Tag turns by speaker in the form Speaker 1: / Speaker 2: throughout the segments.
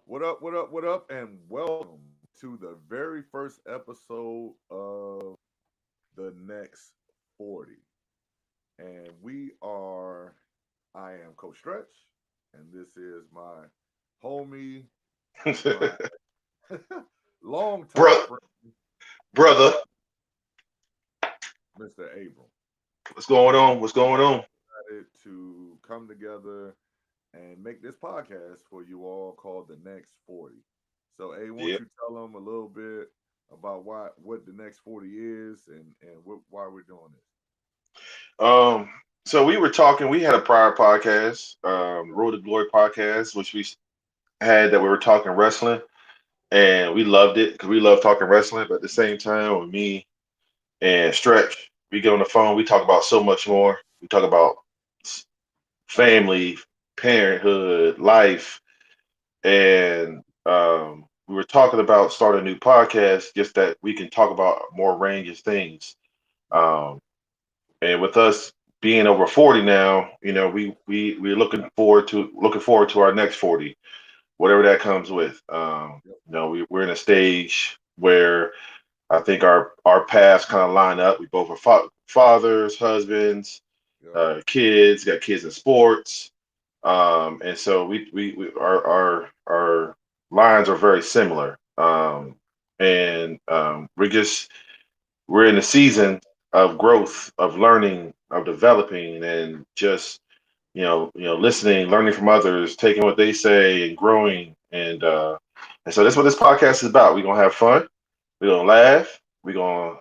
Speaker 1: What up, what up, what up, and welcome to the very first episode of The Next 40. And I am Coach Stretch, and this is my homie, my longtime
Speaker 2: Bro,
Speaker 1: friend,
Speaker 2: brother,
Speaker 1: Mr. Abram.
Speaker 2: what's going
Speaker 1: And
Speaker 2: on? What's going on?
Speaker 1: decided to come together and make this podcast for you all called The Next 40. So, won't
Speaker 2: Yeah.
Speaker 1: you tell them a little bit about what The Next 40 is and why we're doing this?
Speaker 2: Um, so we were talking, we had a prior podcast, Road to Glory podcast, which we had that we were talking wrestling, and we loved it because we love talking wrestling. But at the same time, with me and Stretch, we get on the phone, we talk about so much more. We talk about s- family, parenthood, life, and we were talking about starting a new podcast, just that we can talk about more range of things.
Speaker 1: Yeah,
Speaker 2: Um, and with us being over 40 now, we're looking forward to our next 40, whatever that comes with.
Speaker 1: yep,
Speaker 2: We're in a stage where I think our paths kind of line up. We both are fathers, husbands,
Speaker 1: yep,
Speaker 2: kids, got kids in sports. And so our lines are very similar. And we're in a season of growth, of learning, of developing, and just listening, learning from others, taking what they say, and growing. And so that's what this podcast is about. We're gonna have fun. We're gonna laugh. We're gonna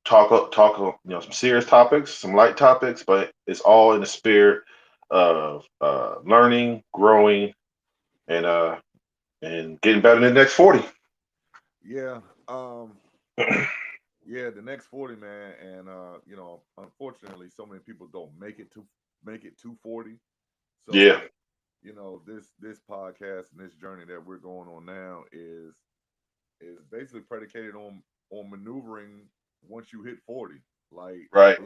Speaker 2: talk some serious topics, some light topics, but it's all in the spirit of learning, growing, and uh and getting better in the next 40.
Speaker 1: yeah. Yeah, The Next 40, man, and unfortunately, so many people don't make it to 40.
Speaker 2: Yeah,
Speaker 1: So, this podcast and this journey that we're going on now is basically predicated on maneuvering once you hit 40. Like,
Speaker 2: right.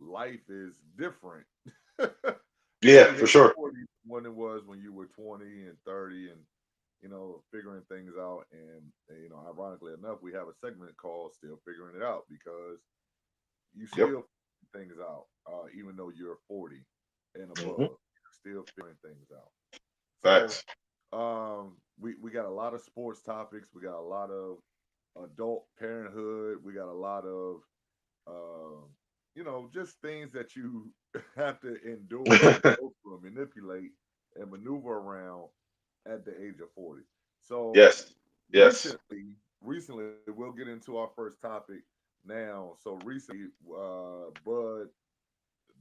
Speaker 1: life is different when
Speaker 2: Yeah,
Speaker 1: you
Speaker 2: for
Speaker 1: hit
Speaker 2: sure.
Speaker 1: 40 when it was when you were 20 and 30 and figuring things out. And ironically enough, we have a segment called Still Figuring It Out because you
Speaker 2: Yep.
Speaker 1: still figure things out, even though you're 40 and
Speaker 2: Hmm.
Speaker 1: above, you're still figuring things out. So
Speaker 2: Facts.
Speaker 1: we got a lot of sports topics, we got a lot of adult parenthood, we got a lot of um, just things that you have to endure and go through and manipulate and maneuver around at the age of 40. So
Speaker 2: Yes. Yes.
Speaker 1: recently, we'll get into our first topic now. So recently, Bud,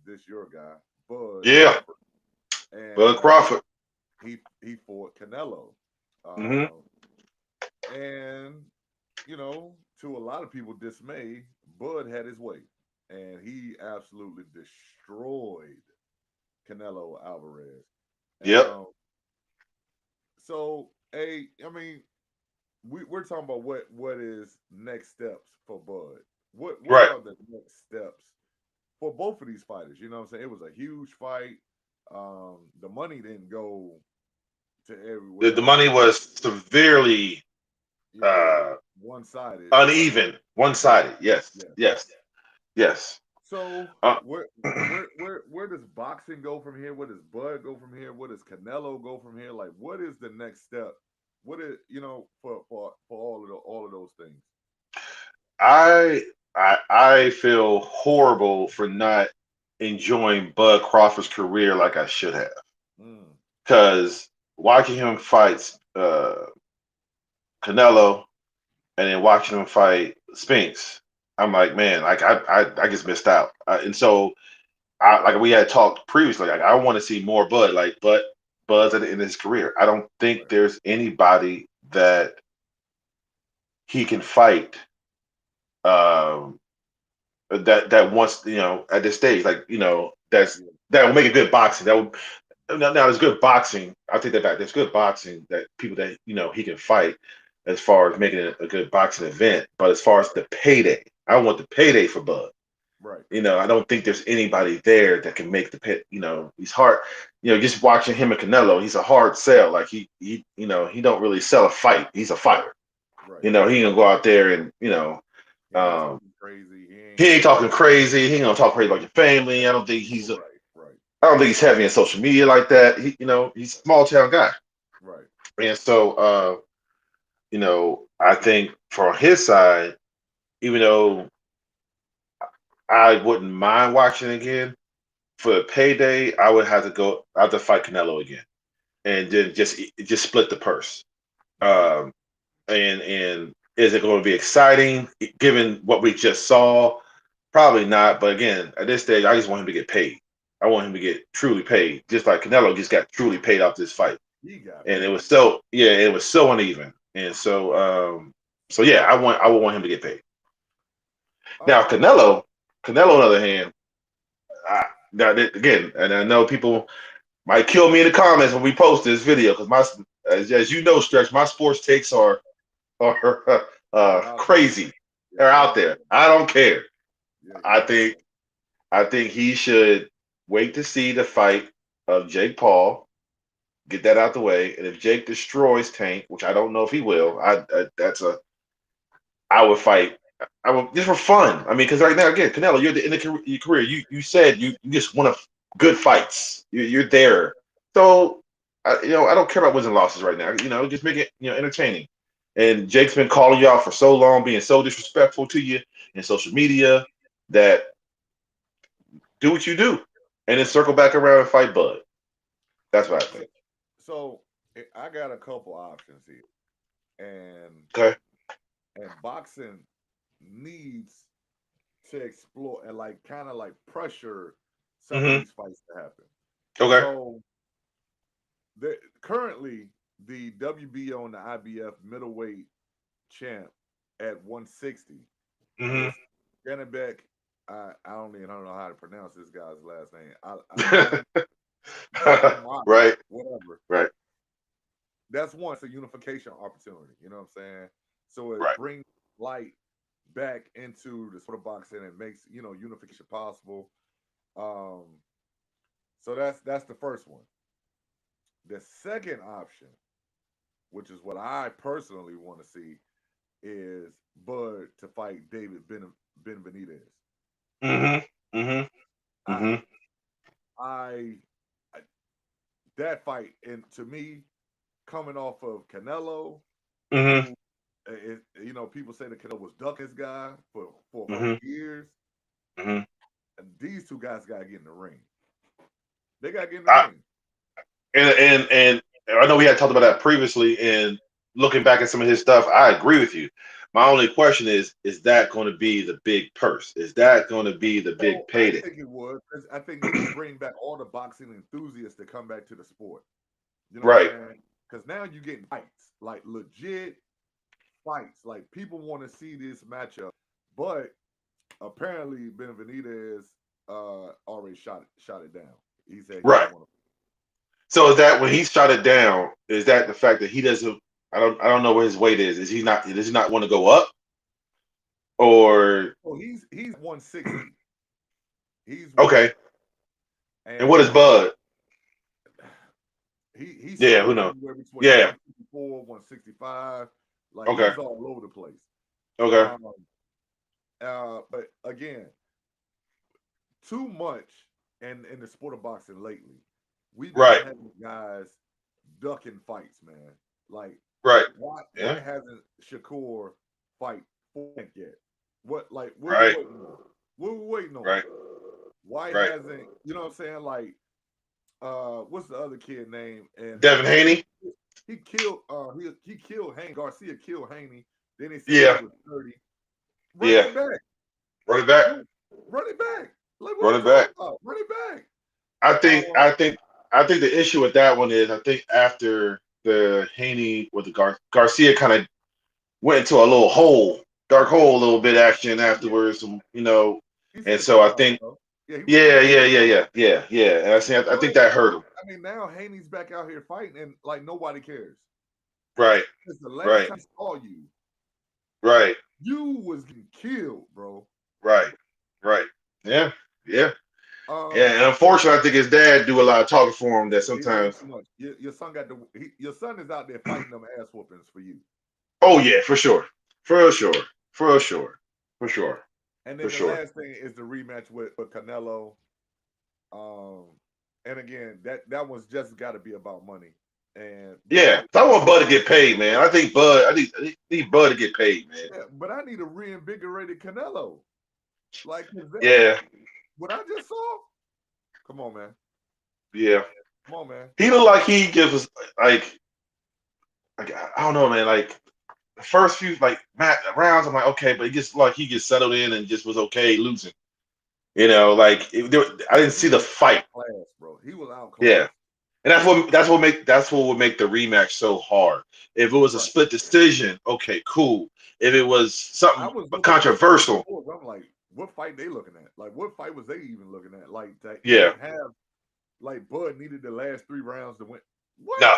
Speaker 1: this your guy, Bud
Speaker 2: Yeah.
Speaker 1: Crawford, and
Speaker 2: Bud Crawford.
Speaker 1: he fought Canelo,
Speaker 2: Hmm.
Speaker 1: um, and to a lot of people dismay, Bud had his way, and he absolutely destroyed Canelo Alvarez.
Speaker 2: Yep.
Speaker 1: So, I mean, we're talking about what is next steps for Bud. What
Speaker 2: Right.
Speaker 1: are the next steps for both of these fighters? You know what I'm saying? It was a huge fight. The money didn't go to
Speaker 2: The
Speaker 1: everywhere.
Speaker 2: money was severely
Speaker 1: Yeah,
Speaker 2: uh,
Speaker 1: one sided. It wasn't.
Speaker 2: uneven,
Speaker 1: Yeah,
Speaker 2: one-sided. Yes.
Speaker 1: yeah.
Speaker 2: Yes. Yes.
Speaker 1: So
Speaker 2: Uh,
Speaker 1: where does boxing go from here? Where does Bud go from here? Where does Canelo go from here? Like, what is the next step? What is for all of those things?
Speaker 2: I I feel horrible for not enjoying Bud Crawford's career like I should have.
Speaker 1: Mm,
Speaker 2: Because watching him fight Canelo and then watching him fight Spinks, I'm like, man, like I just missed out. And so like we had talked previously, like I want to see more Bud, Bud's at the end of his career. I don't think
Speaker 1: right,
Speaker 2: there's anybody that he can fight um, that wants at this stage,
Speaker 1: yeah,
Speaker 2: that will make a good boxing. That will now there's good boxing. I'll take that back. There's good boxing that people that he can fight as far as making it a good boxing event. But as far as the payday, I want the payday for Bud.
Speaker 1: Right.
Speaker 2: I don't think there's anybody there that can make the pit. He's hard. Just watching him and Canelo, he's a hard sell. Like he don't really sell a fight. He's a fighter.
Speaker 1: Right.
Speaker 2: He ain't gonna go out there and
Speaker 1: He ain't
Speaker 2: um,
Speaker 1: talking crazy. He ain't
Speaker 2: he
Speaker 1: gonna
Speaker 2: ain't
Speaker 1: say
Speaker 2: talking crazy. He ain't gonna talk crazy about your family. I don't think he's.
Speaker 1: right, right,
Speaker 2: I don't think he's heavy in social media like that. He's a small town guy,
Speaker 1: right.
Speaker 2: and so I think for his side, even though I wouldn't mind watching again for the payday, I would have to go. I have to fight Canelo again, and then just split the purse.
Speaker 1: Right.
Speaker 2: Um, and is it going to be exciting given what we just saw? Probably not. But again, at this stage, I just want him to get paid. I want him to get truly paid, just like Canelo just got truly paid off this fight.
Speaker 1: He got
Speaker 2: And
Speaker 1: paid.
Speaker 2: it was so uneven. And so yeah, I would want him to get paid. Now
Speaker 1: Um,
Speaker 2: Canelo on the other hand, now again, and I know people might kill me in the comments when we post this video because as you know, Stretch, my sports takes are
Speaker 1: they're out there.
Speaker 2: crazy.
Speaker 1: Yeah,
Speaker 2: They're
Speaker 1: they're
Speaker 2: out
Speaker 1: out
Speaker 2: there.
Speaker 1: there.
Speaker 2: I don't care.
Speaker 1: Yeah,
Speaker 2: I
Speaker 1: you're out
Speaker 2: think I think he should wait to see the fight of Jake Paul, get that out the way, and if Jake destroys Tank, which I don't know if he will, I would fight. I would just for fun. I mean, because right now, again, Canelo, you're at the end of your career. You said you just want good fights. You're there. So, I don't care about wins and losses right now. Just make it entertaining. And Jake's been calling you out for so long, being so disrespectful to you in social media that do what you do, and then circle back around and fight Bud. That's what I
Speaker 1: there.
Speaker 2: think.
Speaker 1: So I got a couple options here, and
Speaker 2: Okay.
Speaker 1: boxing needs to explore and like kind of like pressure some of
Speaker 2: Hmm.
Speaker 1: these fights to happen.
Speaker 2: Okay.
Speaker 1: So currently the WBO and the IBF middleweight champ at 160
Speaker 2: Hmm.
Speaker 1: is Janibek. I don't know how to pronounce this guy's last name. Alimami,
Speaker 2: Right.
Speaker 1: whatever.
Speaker 2: Right.
Speaker 1: That's one. It's a unification opportunity. You know what I'm saying? So it
Speaker 2: Right.
Speaker 1: brings light back into the sport of boxing and makes unification possible. Um, so that's the first one. The second option, which is what I personally want to see, is Bud to fight David Benavidez.
Speaker 2: Hmm. Hmm.
Speaker 1: I,
Speaker 2: Hmm.
Speaker 1: I, I that fight, and to me, coming off of Canelo,
Speaker 2: Hmm.
Speaker 1: who people say that Canelo was duck his guy for
Speaker 2: Hmm.
Speaker 1: years.
Speaker 2: Hmm.
Speaker 1: And these two guys got to get in the ring. They got to get in the
Speaker 2: I,
Speaker 1: ring.
Speaker 2: and I know we had talked about that previously. And looking back at some of his stuff, I agree with you. My only question is that going to be the big purse? Is that going to be the big
Speaker 1: So I
Speaker 2: payday?
Speaker 1: think it would, because I think it would bring back all the boxing enthusiasts to come back to the sport. You know what
Speaker 2: Right.
Speaker 1: I'm saying? Because now you're getting fights, like legit fights. Like people want to see this matchup, but apparently Benavidez already shot it down. He said he
Speaker 2: Right.
Speaker 1: didn't want to.
Speaker 2: So is that when he shot it down? Is that the fact that he doesn't? I don't know what his weight is. Is he not? Does he not want to go up? Or
Speaker 1: Oh, he's 160. He's 160,
Speaker 2: okay. And what is
Speaker 1: and
Speaker 2: Bud?
Speaker 1: he's
Speaker 2: Yeah. Who
Speaker 1: somewhere
Speaker 2: knows?
Speaker 1: anywhere between
Speaker 2: Yeah.
Speaker 1: 154, 165. Like
Speaker 2: Okay.
Speaker 1: he's all over the place.
Speaker 2: Okay.
Speaker 1: Um, but again, too much in the sport of boxing lately. We've been
Speaker 2: Right.
Speaker 1: having guys ducking fights, man. Like
Speaker 2: Right.
Speaker 1: why
Speaker 2: Yeah.
Speaker 1: hasn't Shakur fight Frank yet? What we
Speaker 2: Right.
Speaker 1: waiting on? What we waiting on?
Speaker 2: Right.
Speaker 1: Why
Speaker 2: Right.
Speaker 1: hasn't what I'm saying? Like what's the other kid name? And
Speaker 2: Devin Haney.
Speaker 1: he killed he killed Haney. Garcia killed Haney. Then they said he
Speaker 2: Yeah.
Speaker 1: was 30. Run
Speaker 2: Yeah.
Speaker 1: that back.
Speaker 2: Run it back.
Speaker 1: Run it back. Like what
Speaker 2: Run
Speaker 1: we
Speaker 2: it back.
Speaker 1: talking about? Run it back.
Speaker 2: I think.
Speaker 1: Um,
Speaker 2: I think. I think the issue with that one is I think after the Haney with the Garcia kind of went into a little hole, dark hole, a little bit action
Speaker 1: yeah,
Speaker 2: afterwards.
Speaker 1: he
Speaker 2: And
Speaker 1: said
Speaker 2: so
Speaker 1: something
Speaker 2: I
Speaker 1: about it
Speaker 2: think,
Speaker 1: though. Yeah, he was
Speaker 2: yeah,
Speaker 1: cool.
Speaker 2: yeah, yeah, yeah, yeah, yeah. And I think
Speaker 1: But
Speaker 2: that hurt him.
Speaker 1: I mean, now Haney's back out here fighting, and like nobody cares.
Speaker 2: Right,
Speaker 1: Because the last
Speaker 2: right,
Speaker 1: time I saw you,
Speaker 2: right,
Speaker 1: you was getting killed, bro.
Speaker 2: right, right. Yeah, yeah, yeah.
Speaker 1: Um,
Speaker 2: And unfortunately, I think his dad do a lot of talking for him. That
Speaker 1: he doing
Speaker 2: sometimes.
Speaker 1: too much. Your son got your son is out there fighting them ass whoopings for you.
Speaker 2: Oh yeah, for sure, for sure, for sure, for sure,
Speaker 1: And
Speaker 2: for
Speaker 1: then the
Speaker 2: sure.
Speaker 1: last thing is the rematch with Canelo. Um, and again, that one's just got to be about money. And but
Speaker 2: Yeah, I want Bud to get paid, man. I think Bud. I need Bud to get paid, man.
Speaker 1: but I need a reinvigorated Canelo. Like
Speaker 2: Yeah,
Speaker 1: what I just saw. Come on, man.
Speaker 2: yeah.
Speaker 1: Come on, man.
Speaker 2: He looked like he gives us like I don't know, man. Like the first few rounds, I'm like okay, but he gets settled in and just was okay losing. I didn't see
Speaker 1: He
Speaker 2: the
Speaker 1: was
Speaker 2: fight.
Speaker 1: outclassed, bro. He was
Speaker 2: Yeah,
Speaker 1: outclassed.
Speaker 2: and that's what would make the rematch so hard. If it was a
Speaker 1: Right.
Speaker 2: split decision, okay, cool. If it was
Speaker 1: I
Speaker 2: something
Speaker 1: was looking at some of the
Speaker 2: controversial,
Speaker 1: scores. I'm like, what fight they looking at? Like, what fight was they even looking at? Like, to
Speaker 2: yeah,
Speaker 1: even have like Bud needed the last 3 rounds to win. What?
Speaker 2: no,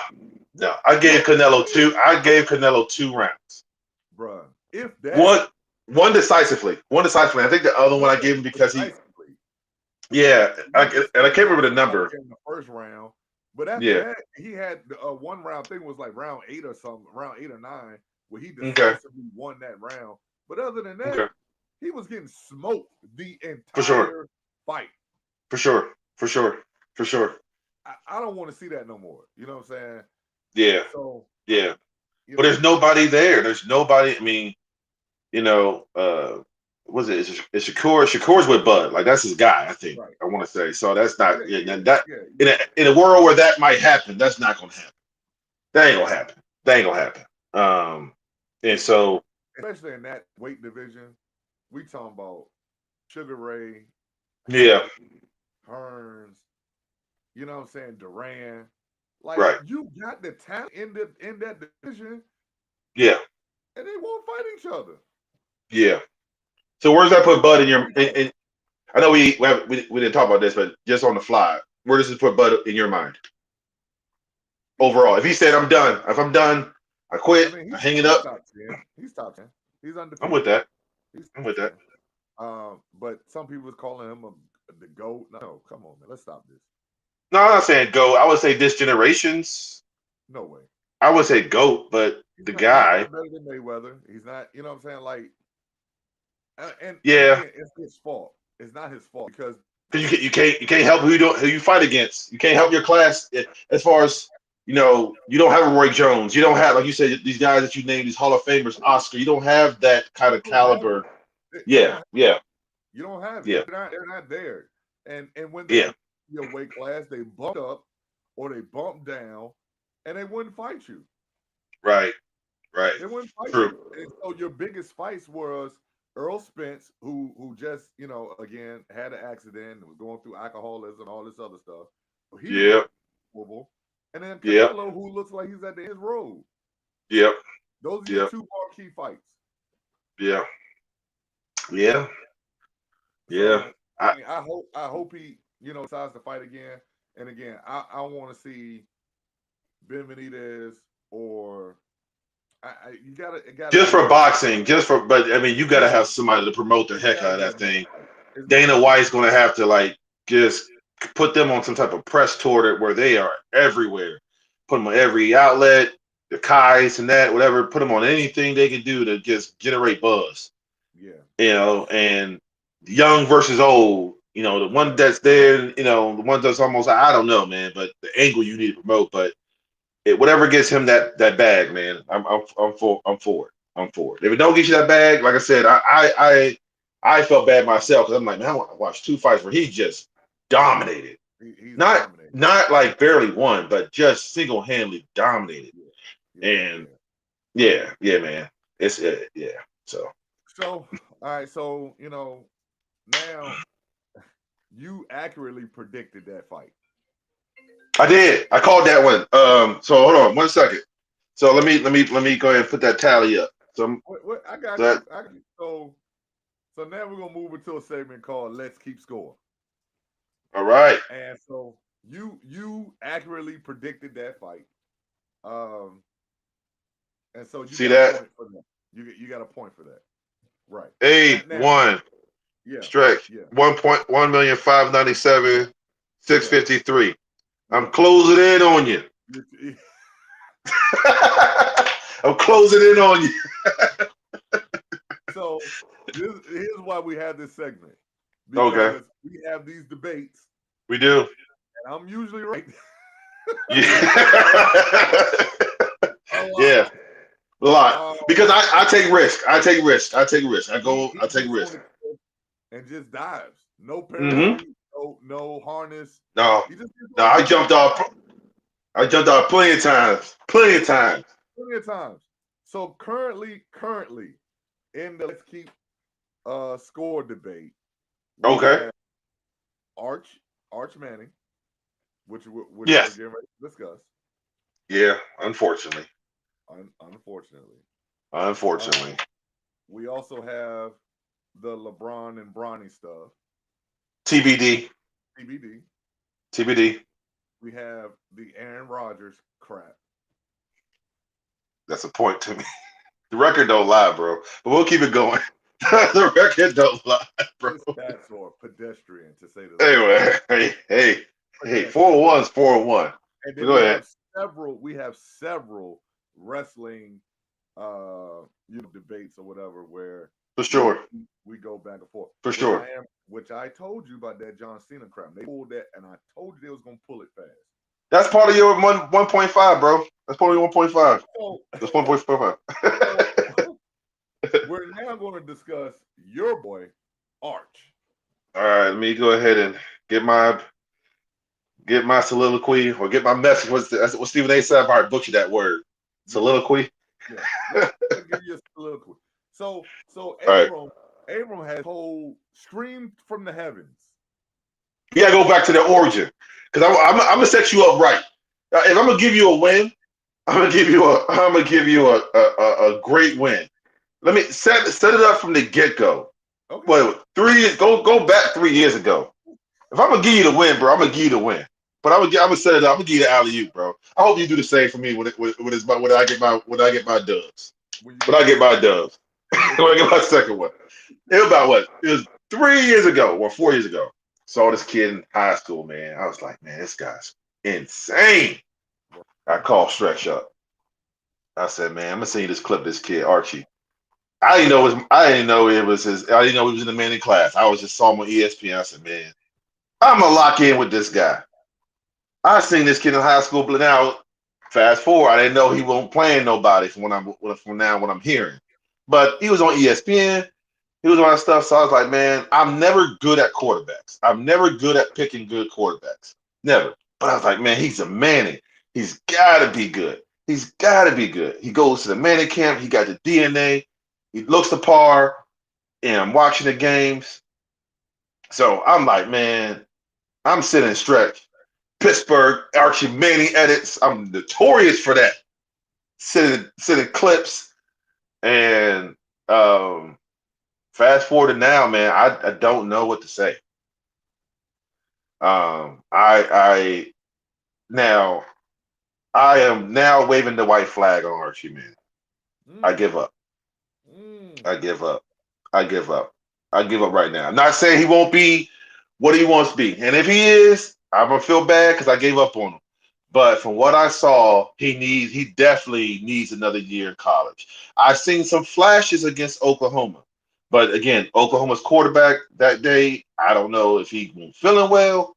Speaker 2: no. I gave
Speaker 1: No
Speaker 2: Canelo
Speaker 1: way,
Speaker 2: two. I gave Canelo 2 rounds.
Speaker 1: bruh. If that,
Speaker 2: One, one decisively. One decisively. I think the other one I
Speaker 1: one
Speaker 2: gave him because
Speaker 1: decisively.
Speaker 2: yeah,
Speaker 1: You just
Speaker 2: and I
Speaker 1: said
Speaker 2: can't remember the
Speaker 1: Johnson got
Speaker 2: number.
Speaker 1: there in the first round, but after
Speaker 2: Yeah.
Speaker 1: that, he had a 1 round thing was like round 8 or something, round 8 or 9, where he
Speaker 2: Okay.
Speaker 1: decisively won that round. But other than that,
Speaker 2: Okay.
Speaker 1: he was getting smoked the
Speaker 2: For sure.
Speaker 1: entire fight.
Speaker 2: For sure. For sure. For sure.
Speaker 1: I don't want to see that no more. You know what I'm saying?
Speaker 2: Yeah.
Speaker 1: So,
Speaker 2: Yeah.
Speaker 1: you
Speaker 2: But there's
Speaker 1: know,
Speaker 2: nobody there. There's nobody. I mean, you know, was it? It's Shakur. Shakur's with Bud. Like that's his guy. I think.
Speaker 1: right.
Speaker 2: I want to say. So that's not.
Speaker 1: Yeah,
Speaker 2: Yeah.
Speaker 1: yeah,
Speaker 2: That
Speaker 1: yeah,
Speaker 2: in a world where that might happen, that's not gonna happen. That ain't gonna happen. That ain't gonna happen. And so
Speaker 1: especially in that weight division, we talking about Sugar Ray,
Speaker 2: yeah.
Speaker 1: Hearns, you know what I'm saying, Duran. Like
Speaker 2: Right.
Speaker 1: you got the talent in that division,
Speaker 2: Yeah.
Speaker 1: and they won't fight each other.
Speaker 2: Yeah. So where's that
Speaker 1: They
Speaker 2: put Bud in
Speaker 1: won't
Speaker 2: your?
Speaker 1: fight each other.
Speaker 2: I know we didn't talk about this, but just on the fly, where does this put Bud in your mind
Speaker 1: He's
Speaker 2: overall? If
Speaker 1: top
Speaker 2: he
Speaker 1: 10.
Speaker 2: said, "I'm done," if I'm done, I
Speaker 1: I
Speaker 2: quit,
Speaker 1: mean,
Speaker 2: I hang it
Speaker 1: he's
Speaker 2: up.
Speaker 1: top 10. He's top 10. He's
Speaker 2: I'm with
Speaker 1: undefeated.
Speaker 2: that.
Speaker 1: He's
Speaker 2: I'm
Speaker 1: top
Speaker 2: with that.
Speaker 1: 10. But some people was calling him the GOAT. No, come on, man. Let's stop this.
Speaker 2: No, I'm not saying go. I would say this generation's.
Speaker 1: No way.
Speaker 2: I would say goat, but the
Speaker 1: He's
Speaker 2: guy,
Speaker 1: not better than Mayweather. He's not, you know what I'm saying? Like and
Speaker 2: yeah,
Speaker 1: again, it's his fault. It's not his fault because
Speaker 2: because you can't help who you fight against. You can't help your class as far as you don't have a Roy Jones. You don't have like you said these guys that you named these Hall of Famers, Oscar. You don't have that kind of
Speaker 1: you don't have
Speaker 2: caliber.
Speaker 1: it. You
Speaker 2: Yeah,
Speaker 1: don't
Speaker 2: yeah,
Speaker 1: you don't have it.
Speaker 2: yeah,
Speaker 1: They're not there. And when they
Speaker 2: yeah.
Speaker 1: get your weight class, they bump up or they bump down and they wouldn't fight you.
Speaker 2: Right, right.
Speaker 1: They wouldn't fight
Speaker 2: True.
Speaker 1: you. And so your biggest fights was Earl Spence, who just, again had an accident and was going through alcoholism, all this other stuff. So he was
Speaker 2: Yeah,
Speaker 1: horrible. And then
Speaker 2: yeah,
Speaker 1: Canelo, who looks like he's at the end of his road.
Speaker 2: yeah,
Speaker 1: Those are your
Speaker 2: yeah,
Speaker 1: two marquee fights.
Speaker 2: yeah, yeah, yeah.
Speaker 1: So I
Speaker 2: I
Speaker 1: mean, I hope he, decides to fight again. And again, I want to see Ben Benitez or you gotta
Speaker 2: just
Speaker 1: be
Speaker 2: for
Speaker 1: another.
Speaker 2: boxing, but I mean, you got to
Speaker 1: Yeah,
Speaker 2: have somebody to promote the
Speaker 1: it's
Speaker 2: heck
Speaker 1: got to
Speaker 2: out of
Speaker 1: be
Speaker 2: that
Speaker 1: another
Speaker 2: thing.
Speaker 1: fight. It's
Speaker 2: Dana
Speaker 1: got to be.
Speaker 2: White's going to have to like just put them on some type of press tour where they are everywhere. Put them on every outlet, the Kais and that, whatever. Put them on anything they can do to just generate buzz.
Speaker 1: Yeah,
Speaker 2: And young versus old. The one
Speaker 1: yeah,
Speaker 2: that's there. The one that's almost I don't know, man. But the angle you need to promote, but whatever gets him that bag, man. I'm for it. I'm for it. If it don't get you that bag, like I said, I felt bad myself because I'm like, man, I want to watch 2 fights where he just dominated.
Speaker 1: he's
Speaker 2: Not
Speaker 1: dominating.
Speaker 2: not like barely won, but just single handedly dominated.
Speaker 1: Yeah, yeah,
Speaker 2: And
Speaker 1: yeah.
Speaker 2: yeah, yeah, man. It's yeah. So
Speaker 1: So all right, so now you accurately predicted that fight.
Speaker 2: I did. I called that one. So hold on 1 second. So let me go ahead and put that tally up. So
Speaker 1: What I got
Speaker 2: that
Speaker 1: you. I got you. So now we're gonna move into a segment called "Let's Keep Score."
Speaker 2: all right.
Speaker 1: And so you accurately predicted that fight. Um, and so you
Speaker 2: See
Speaker 1: got a
Speaker 2: that?
Speaker 1: point for that. You got a point for that. Right. Now,
Speaker 2: 8-1.
Speaker 1: Yeah,
Speaker 2: Stretch
Speaker 1: yeah,
Speaker 2: 1,597,653. I'm
Speaker 1: yeah.
Speaker 2: closing in on you. I'm closing in on you.
Speaker 1: So here's why we have this segment,
Speaker 2: Okay,
Speaker 1: because we have these debates,
Speaker 2: we do.
Speaker 1: and I'm usually right
Speaker 2: Yeah.
Speaker 1: a lot.
Speaker 2: Yeah, a lot.
Speaker 1: Um,
Speaker 2: Because I take risk. I take risk. I take risk.
Speaker 1: he
Speaker 2: I take
Speaker 1: gets on
Speaker 2: risk.
Speaker 1: the cliff and just dives. No
Speaker 2: Mm-hmm.
Speaker 1: parachute, no harness.
Speaker 2: No,
Speaker 1: He just gets
Speaker 2: no,
Speaker 1: on
Speaker 2: I
Speaker 1: there and
Speaker 2: jumped
Speaker 1: just
Speaker 2: off. I jumped off plenty of times. Plenty of times.
Speaker 1: plenty of times. So currently in the let's keep score debate, we
Speaker 2: Okay.
Speaker 1: have Arch Manning, which we're
Speaker 2: Yes.
Speaker 1: getting ready to discuss.
Speaker 2: Yeah. Unfortunately.
Speaker 1: Unfortunately,
Speaker 2: Unfortunately.
Speaker 1: we also have the LeBron and Bronny stuff.
Speaker 2: TBD.
Speaker 1: TBD.
Speaker 2: TBD.
Speaker 1: We have the Aaron Rodgers crap.
Speaker 2: That's a point to me. The record don't lie, bro. But we'll keep it going. The record don't lie, bro.
Speaker 1: His stats are pedestrian, to say the least.
Speaker 2: Anyway, hey,
Speaker 1: Pedestrian.
Speaker 2: 401's 401.
Speaker 1: And then
Speaker 2: Go ahead.
Speaker 1: we have several wrestling debates or whatever where
Speaker 2: For sure.
Speaker 1: we go back and forth.
Speaker 2: For sure.
Speaker 1: Which I told you about that John Cena crap. They pulled that, and I told you they was gonna pull it fast.
Speaker 2: That's part of your 1.5, bro. That's part of your 1.5.
Speaker 1: So,
Speaker 2: That's 1.5.
Speaker 1: so we're now going to discuss your boy Arch.
Speaker 2: All right, let me go ahead and get my soliloquy or get my message. That's what Stephen A. said. I butchered that word. Soliloquy.
Speaker 1: Yeah. Let's give you a soliloquy. So Abram has whole screamed from the heavens.
Speaker 2: You gotta go back to the origin, because I'm gonna set you up right. If I'm gonna give you a win, I'm gonna give you a great win. Let me set it up from the get go.
Speaker 1: Okay.
Speaker 2: Well, 3 years go back 3 years ago. If I'm gonna give you the win, bro, I'm gonna give you the win. But I'm gonna set it up. I'm gonna give you the alley oop, bro. I hope you do the same for me when I get my dubs. When I get my dubs. When I get my second one. It was about what? It was 3 years ago or 4 years ago. Saw this kid in high school, man. I was like, man, this guy's insane. I called Stretch up. I said, man, I'm gonna send you this clip of this kid, Archie. I didn't know it was his. I didn't know he was in the Manning class. I was just saw him on ESPN. I said, man, I'm gonna lock in with this guy. I seen this kid in high school, but now fast forward, I didn't know he wasn't playing nobody from what I'm hearing. But he was on ESPN. He was on that stuff. So I was like, man, I'm never good at quarterbacks. I'm never good at picking good quarterbacks. Never. But I was like, man, he's a Manning. He's got to be good. He's got to be good. He goes to the Manning camp. He got the DNA. He looks the par. And I'm watching the games. So I'm like, man, I'm sitting Stretch. Pittsburgh, Archie Manning edits. I'm notorious for that. Sitting clips. And fast forward to now, man, I don't know what to say. I am now waving the white flag on Archie Manning. I give up. I give up. I give up. I give up right now. I'm not saying he won't be what he wants to be. And if he is, I'm gonna feel bad because I gave up on him. But from what I saw, he definitely needs another year in college. I've seen some flashes against Oklahoma. But again, Oklahoma's quarterback that day, I don't know if he was feeling well.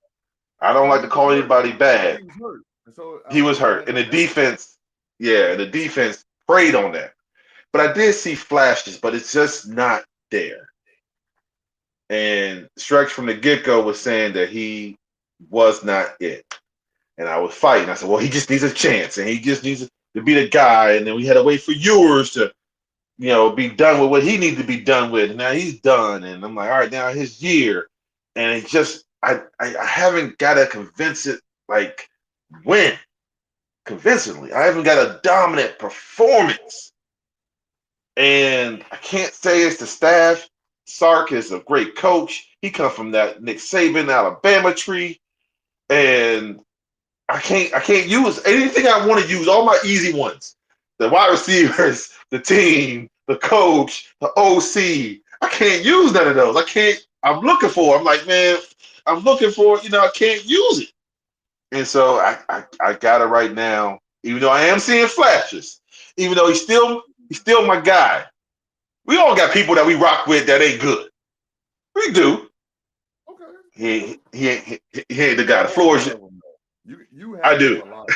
Speaker 2: I don't like to call anybody bad.
Speaker 1: He was hurt. So
Speaker 2: he was hurt. And the defense preyed on that. But I did see flashes, but it's just not there. And Stretch from the get-go was saying that he was not it. And I was fighting. I said, well, he just needs a chance, and he just needs to be the guy. And then we had to wait for Ewers to, be done with what he needed to be done with. And now he's done. And I'm like, all right, now his year. And it just, I haven't got to convince it, like, win convincingly. I haven't got a dominant performance. And I can't say it's the staff. Sark is a great coach. He comes from that Nick Saban, Alabama tree. And I can't use anything I want to use, all my easy ones. The wide receivers, the team, the coach, the OC. I can't use none of those. I can't I'm looking for. I'm like, man, I'm looking for. I can't use it, and so I got it right now. Even though I am seeing flashes, even though he's still my guy. We all got people that we rock with that ain't good. We do.
Speaker 1: Okay.
Speaker 2: He ain't the
Speaker 1: You got
Speaker 2: guy.
Speaker 1: a
Speaker 2: The
Speaker 1: whole
Speaker 2: floor
Speaker 1: lot
Speaker 2: is.
Speaker 1: of them though. You
Speaker 2: I
Speaker 1: have
Speaker 2: do.
Speaker 1: a lot.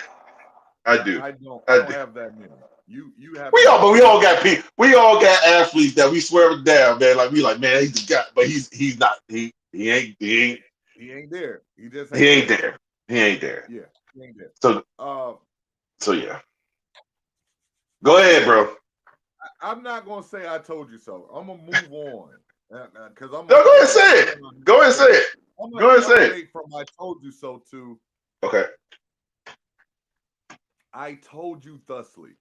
Speaker 2: I do.
Speaker 1: I
Speaker 2: I
Speaker 1: don't
Speaker 2: do.
Speaker 1: have that many. You have
Speaker 2: We
Speaker 1: a
Speaker 2: all,
Speaker 1: lot.
Speaker 2: but we all got people. We all got athletes that we swear down, man. Like we like, man, he's the guy, but he's not.
Speaker 1: He ain't there. He just
Speaker 2: He
Speaker 1: ain't
Speaker 2: ain't
Speaker 1: there.
Speaker 2: there. He ain't there.
Speaker 1: Yeah, he ain't there.
Speaker 2: So
Speaker 1: Uh,
Speaker 2: so yeah. Go ahead, bro.
Speaker 1: I'm not gonna say I told you so. I'm gonna move on because I'm
Speaker 2: No,
Speaker 1: gonna
Speaker 2: go ahead and
Speaker 1: stay
Speaker 2: say it.
Speaker 1: on the
Speaker 2: Go ahead and say
Speaker 1: stage.
Speaker 2: it.
Speaker 1: I'm
Speaker 2: Go
Speaker 1: gonna
Speaker 2: ahead and say it.
Speaker 1: elevate from I told you so to
Speaker 2: Okay.
Speaker 1: I told you thusly.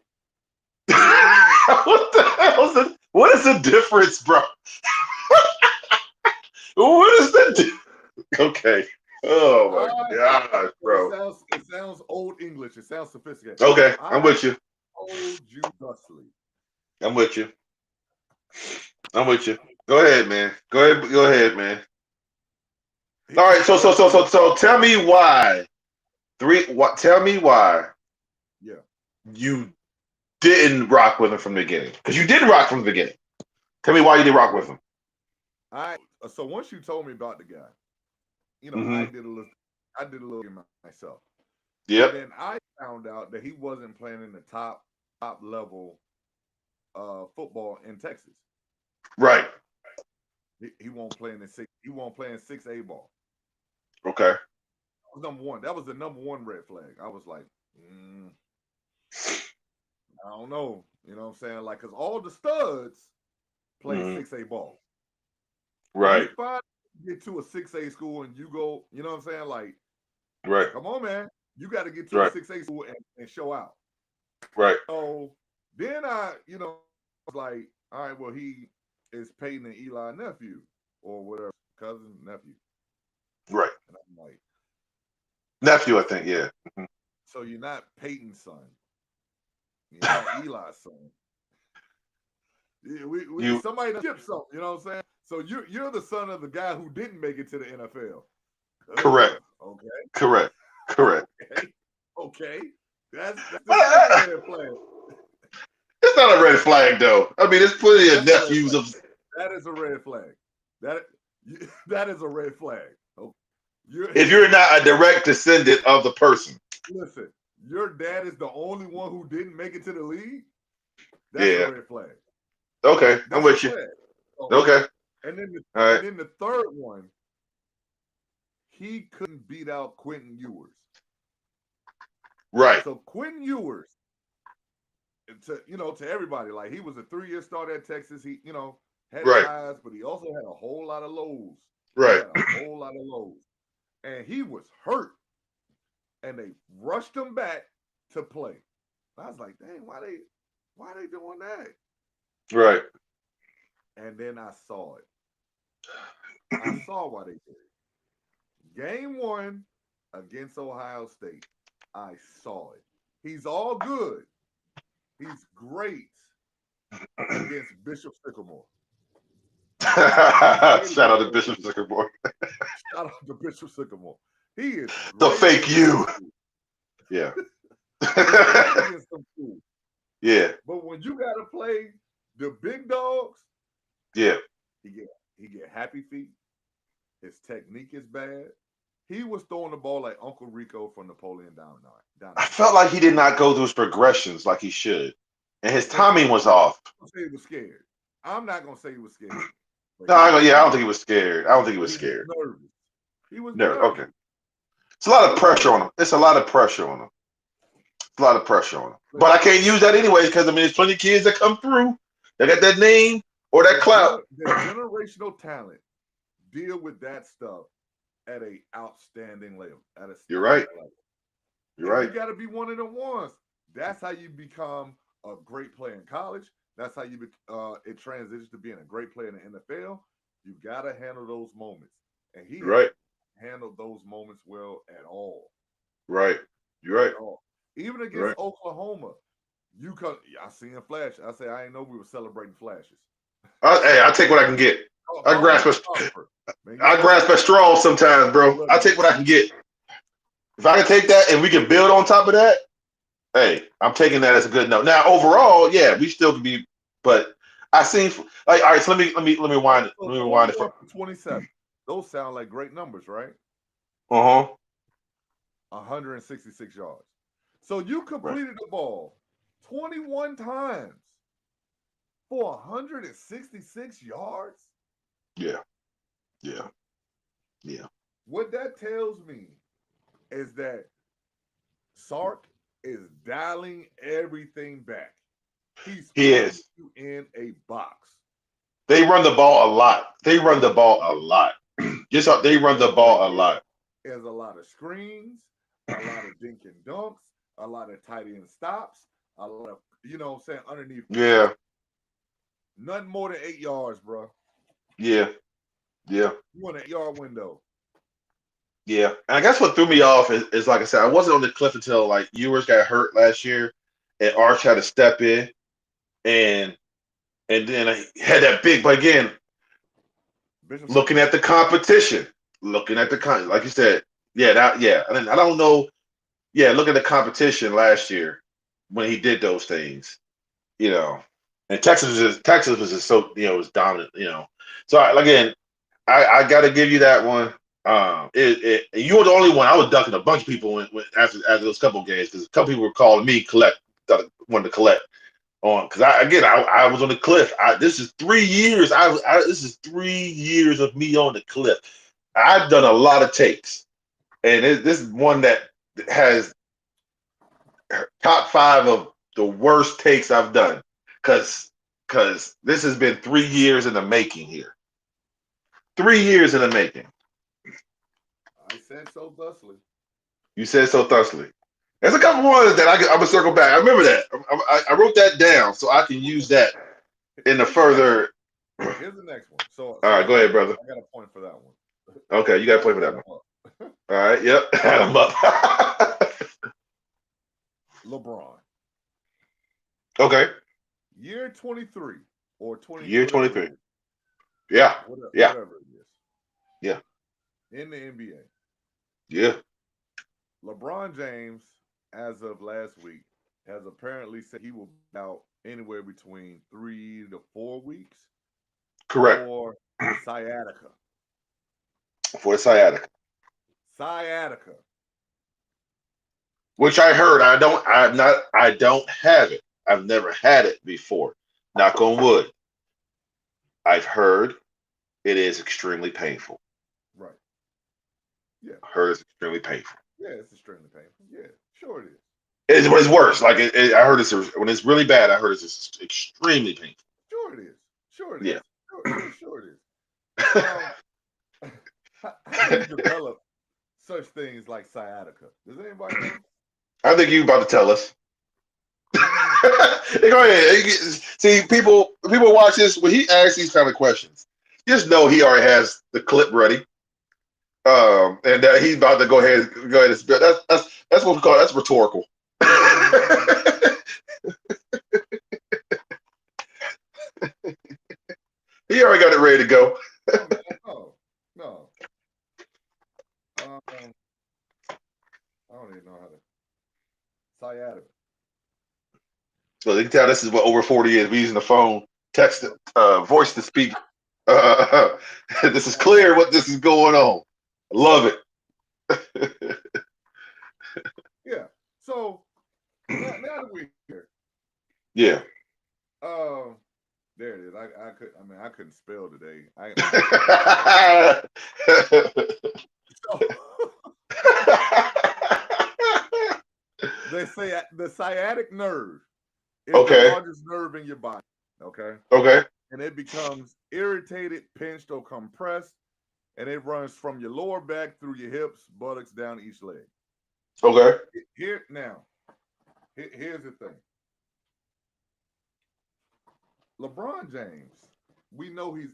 Speaker 2: What the hell is it? What is the difference, bro? What is the Okay. Oh my gosh, bro.
Speaker 1: It sounds old English. It sounds sophisticated.
Speaker 2: Okay, I'm
Speaker 1: I
Speaker 2: with you.
Speaker 1: told you thusly.
Speaker 2: I'm with you. I'm with you. Go ahead, man. Go ahead, man. All right, so tell me why. Tell me why
Speaker 1: Yeah.
Speaker 2: you didn't rock with him from the beginning. Because you did rock from the beginning. Tell me why you did rock with him.
Speaker 1: I so once you told me about the guy,
Speaker 2: Mm-hmm.
Speaker 1: I did a little game myself. And
Speaker 2: Yep.
Speaker 1: then I found out that he wasn't playing in the top level football in Texas.
Speaker 2: Right.
Speaker 1: He won't play in the six. He won't play in 6A ball.
Speaker 2: Okay.
Speaker 1: That was number one. That was the number one red flag. I was like, I don't know. You know what I'm saying? Like, cause all the studs play
Speaker 2: Mm-hmm.
Speaker 1: 6A ball. When you
Speaker 2: Right.
Speaker 1: finally get to a 6A school and you go, you know what I'm saying? Like,
Speaker 2: Right.
Speaker 1: come on, man. You got to get to a
Speaker 2: Right.
Speaker 1: 6A school and show out.
Speaker 2: Right.
Speaker 1: So then was like, all right, well, he is Peyton and Eli nephew or whatever, cousin, nephew.
Speaker 2: Right.
Speaker 1: And I'm like,
Speaker 2: Nephew, I
Speaker 1: so
Speaker 2: think. Yeah.
Speaker 1: so you're not Peyton's son. You're not Eli's son.
Speaker 2: You
Speaker 1: Somebody that shipped something, you know what I'm saying? So you're the son of the guy who didn't make it to the NFL.
Speaker 2: correct.
Speaker 1: Okay.
Speaker 2: Correct. Correct.
Speaker 1: Okay. Okay. That's the second
Speaker 2: Well,
Speaker 1: red flag.
Speaker 2: it's not a red flag though. I mean, there's plenty of
Speaker 1: That's a red
Speaker 2: nephews
Speaker 1: flag.
Speaker 2: of.
Speaker 1: That is a red flag. That that is a red flag. Okay. You're
Speaker 2: If you're not a direct descendant of the person.
Speaker 1: listen, your dad is the only one who didn't make it to the league. That's a
Speaker 2: Yeah.
Speaker 1: red flag.
Speaker 2: Okay. I'm
Speaker 1: That's a
Speaker 2: with you.
Speaker 1: flag. So,
Speaker 2: Okay.
Speaker 1: and then
Speaker 2: All right.
Speaker 1: the third one, he couldn't beat out Quentin Ewers.
Speaker 2: Right.
Speaker 1: So Quentin Ewers, to everybody, like he was a 3-year starter at Texas. He, had his
Speaker 2: Right.
Speaker 1: highs, but he also had a whole lot of lows. He
Speaker 2: Right.
Speaker 1: had a whole lot of lows. And he was hurt. And they rushed him back to play. I was like, dang, why they doing that?
Speaker 2: Right.
Speaker 1: And then I saw it. I saw why they did it. Game 1 against Ohio State. I saw it. He's all good. He's great against Bishop Sycamore.
Speaker 2: Shout out to Bishop Sycamore.
Speaker 1: Shout out to Bishop Sycamore. He is
Speaker 2: The
Speaker 1: great
Speaker 2: fake you. Yeah.
Speaker 1: great against them schools.
Speaker 2: Yeah.
Speaker 1: But when you gotta play the big dogs,
Speaker 2: Yeah.
Speaker 1: he get happy feet. His technique is bad. He was throwing the ball like Uncle Rico from Napoleon Dynamite.
Speaker 2: I felt like he did not go through his progressions like he should. And his timing was off.
Speaker 1: I'm say he was scared. I'm not gonna say he was scared.
Speaker 2: No, I don't think he was scared. I don't think he
Speaker 1: But
Speaker 2: was scared.
Speaker 1: nervous. He was
Speaker 2: No,
Speaker 1: nervous.
Speaker 2: okay. It's a lot of pressure on him. It's a lot of pressure on him. It's a lot of pressure on him. But I can't use that anyways because there's plenty of kids that come through. They got that name or that clout.
Speaker 1: The generational talent deal with that stuff at a outstanding level.
Speaker 2: You're right.
Speaker 1: Level.
Speaker 2: You're right.
Speaker 1: You got to be one of the ones. That's how you become a great player in college. That's how it transitions to being a great player in the NFL. You got to handle those moments, and he handled those moments well at all.
Speaker 2: Right. You're right.
Speaker 1: Even against Oklahoma, I seen a flash. I say I ain't know we were celebrating flashes.
Speaker 2: Hey, I'll take what I can get. I
Speaker 1: Hold
Speaker 2: grasp
Speaker 1: on,
Speaker 2: a,
Speaker 1: man.
Speaker 2: I grasp at straws sometimes, bro.
Speaker 1: Look,
Speaker 2: I take what I can get. If I can take that and we can build on top of that, hey, I'm taking that as a good note. Now, overall, yeah, we still can be, but I seen like all right. So let me rewind it.
Speaker 1: 21 for 27. Those sound like great numbers, right?
Speaker 2: Uh huh.
Speaker 1: 166 yards. So you
Speaker 2: Right.
Speaker 1: completed the ball 21 times for 166 yards.
Speaker 2: Yeah. Yeah. Yeah.
Speaker 1: What that tells me is that Sark is dialing everything back. He's
Speaker 2: He
Speaker 1: putting
Speaker 2: is.
Speaker 1: you in a box.
Speaker 2: They run the ball a lot. They run the ball a lot. Just
Speaker 1: And
Speaker 2: they
Speaker 1: what
Speaker 2: run the
Speaker 1: goes with
Speaker 2: ball a
Speaker 1: it
Speaker 2: lot.
Speaker 1: is a lot of screens, a lot of dink and dunks, a lot of tight end stops, a lot of, what I'm saying, underneath
Speaker 2: Yeah.
Speaker 1: nothing more than 8 yards, bro.
Speaker 2: Yeah. Yeah.
Speaker 1: You want an 8 yard window.
Speaker 2: Yeah. And I guess what threw me off is like I said, I wasn't on the cliff until like Ewers got hurt last year, and Arch had to step in, and then I had that big. But again,
Speaker 1: Bishop
Speaker 2: looking
Speaker 1: Sankey.
Speaker 2: at the competition, looking at
Speaker 1: Yeah.
Speaker 2: the like you said, yeah. And I don't know, yeah. Look at the competition last year when he did those things, you know. And Texas was just so was dominant, So again, I got to give you that one. You were the only one. I was ducking a bunch of people after those couple of games because a couple people were calling me wanted to collect on because I was on the cliff. This is 3 years. This is 3 years of me on the cliff. I've done a lot of takes, and this is one that has top 5 of the worst takes I've done because this has been 3 years in the making here. 3 years in the making.
Speaker 1: I said so thusly.
Speaker 2: You said so thusly. There's a couple ones that I'm gonna circle back. I remember that. I wrote that down so I can use that in the
Speaker 1: Here's the next
Speaker 2: further.
Speaker 1: one. Here's the next one. So
Speaker 2: All
Speaker 1: so
Speaker 2: right, go ahead, brother.
Speaker 1: I got a point for that one.
Speaker 2: Okay, you got to play for that one. All right, yep. I'm up.
Speaker 1: LeBron.
Speaker 2: Okay.
Speaker 1: Year 23 or 20,
Speaker 2: Year
Speaker 1: whatever it
Speaker 2: 23.
Speaker 1: is.
Speaker 2: Yeah. Yeah.
Speaker 1: Whatever it is.
Speaker 2: Yeah.
Speaker 1: In the NBA.
Speaker 2: Yeah.
Speaker 1: LeBron James, as of last week, has apparently said he will be out anywhere between 3 to 4 weeks
Speaker 2: Correct.
Speaker 1: for sciatica.
Speaker 2: For the sciatica,
Speaker 1: Sciatica.
Speaker 2: which I heard. I don't have it. I've never had it before. Knock on wood. I've heard it is extremely painful.
Speaker 1: Right. Yeah.
Speaker 2: I heard it's extremely painful.
Speaker 1: Yeah, it's extremely painful. Yeah, sure it is.
Speaker 2: It's worse. Like I heard it's when it's really bad. I heard it's just extremely painful.
Speaker 1: Sure it is. Sure it
Speaker 2: Yeah.
Speaker 1: is. Sure it is. How do you develop such things like sciatica? Does anybody know?
Speaker 2: I think you about to tell us. Go ahead. See, people watch this when he asks these kind of questions. Just know he already has the clip ready. And he's about to go ahead and spill. That's what we call that's rhetorical. He already got it ready to go.
Speaker 1: No. I don't even know how to. Sciatica.
Speaker 2: So they can tell this is what over 40 is. We using the phone, text, voice to speak. This is clear what this is going on. I love it.
Speaker 1: Yeah. So now that we're here,
Speaker 2: Yeah.
Speaker 1: there it is. I couldn't spell today. They say the sciatic nerve is the
Speaker 2: Okay.
Speaker 1: largest nerve in your body. Okay.
Speaker 2: Okay.
Speaker 1: And it becomes irritated, pinched, or compressed, and it runs from your lower back through your hips, buttocks, down each leg.
Speaker 2: Okay.
Speaker 1: Here's the thing. LeBron James, we know he's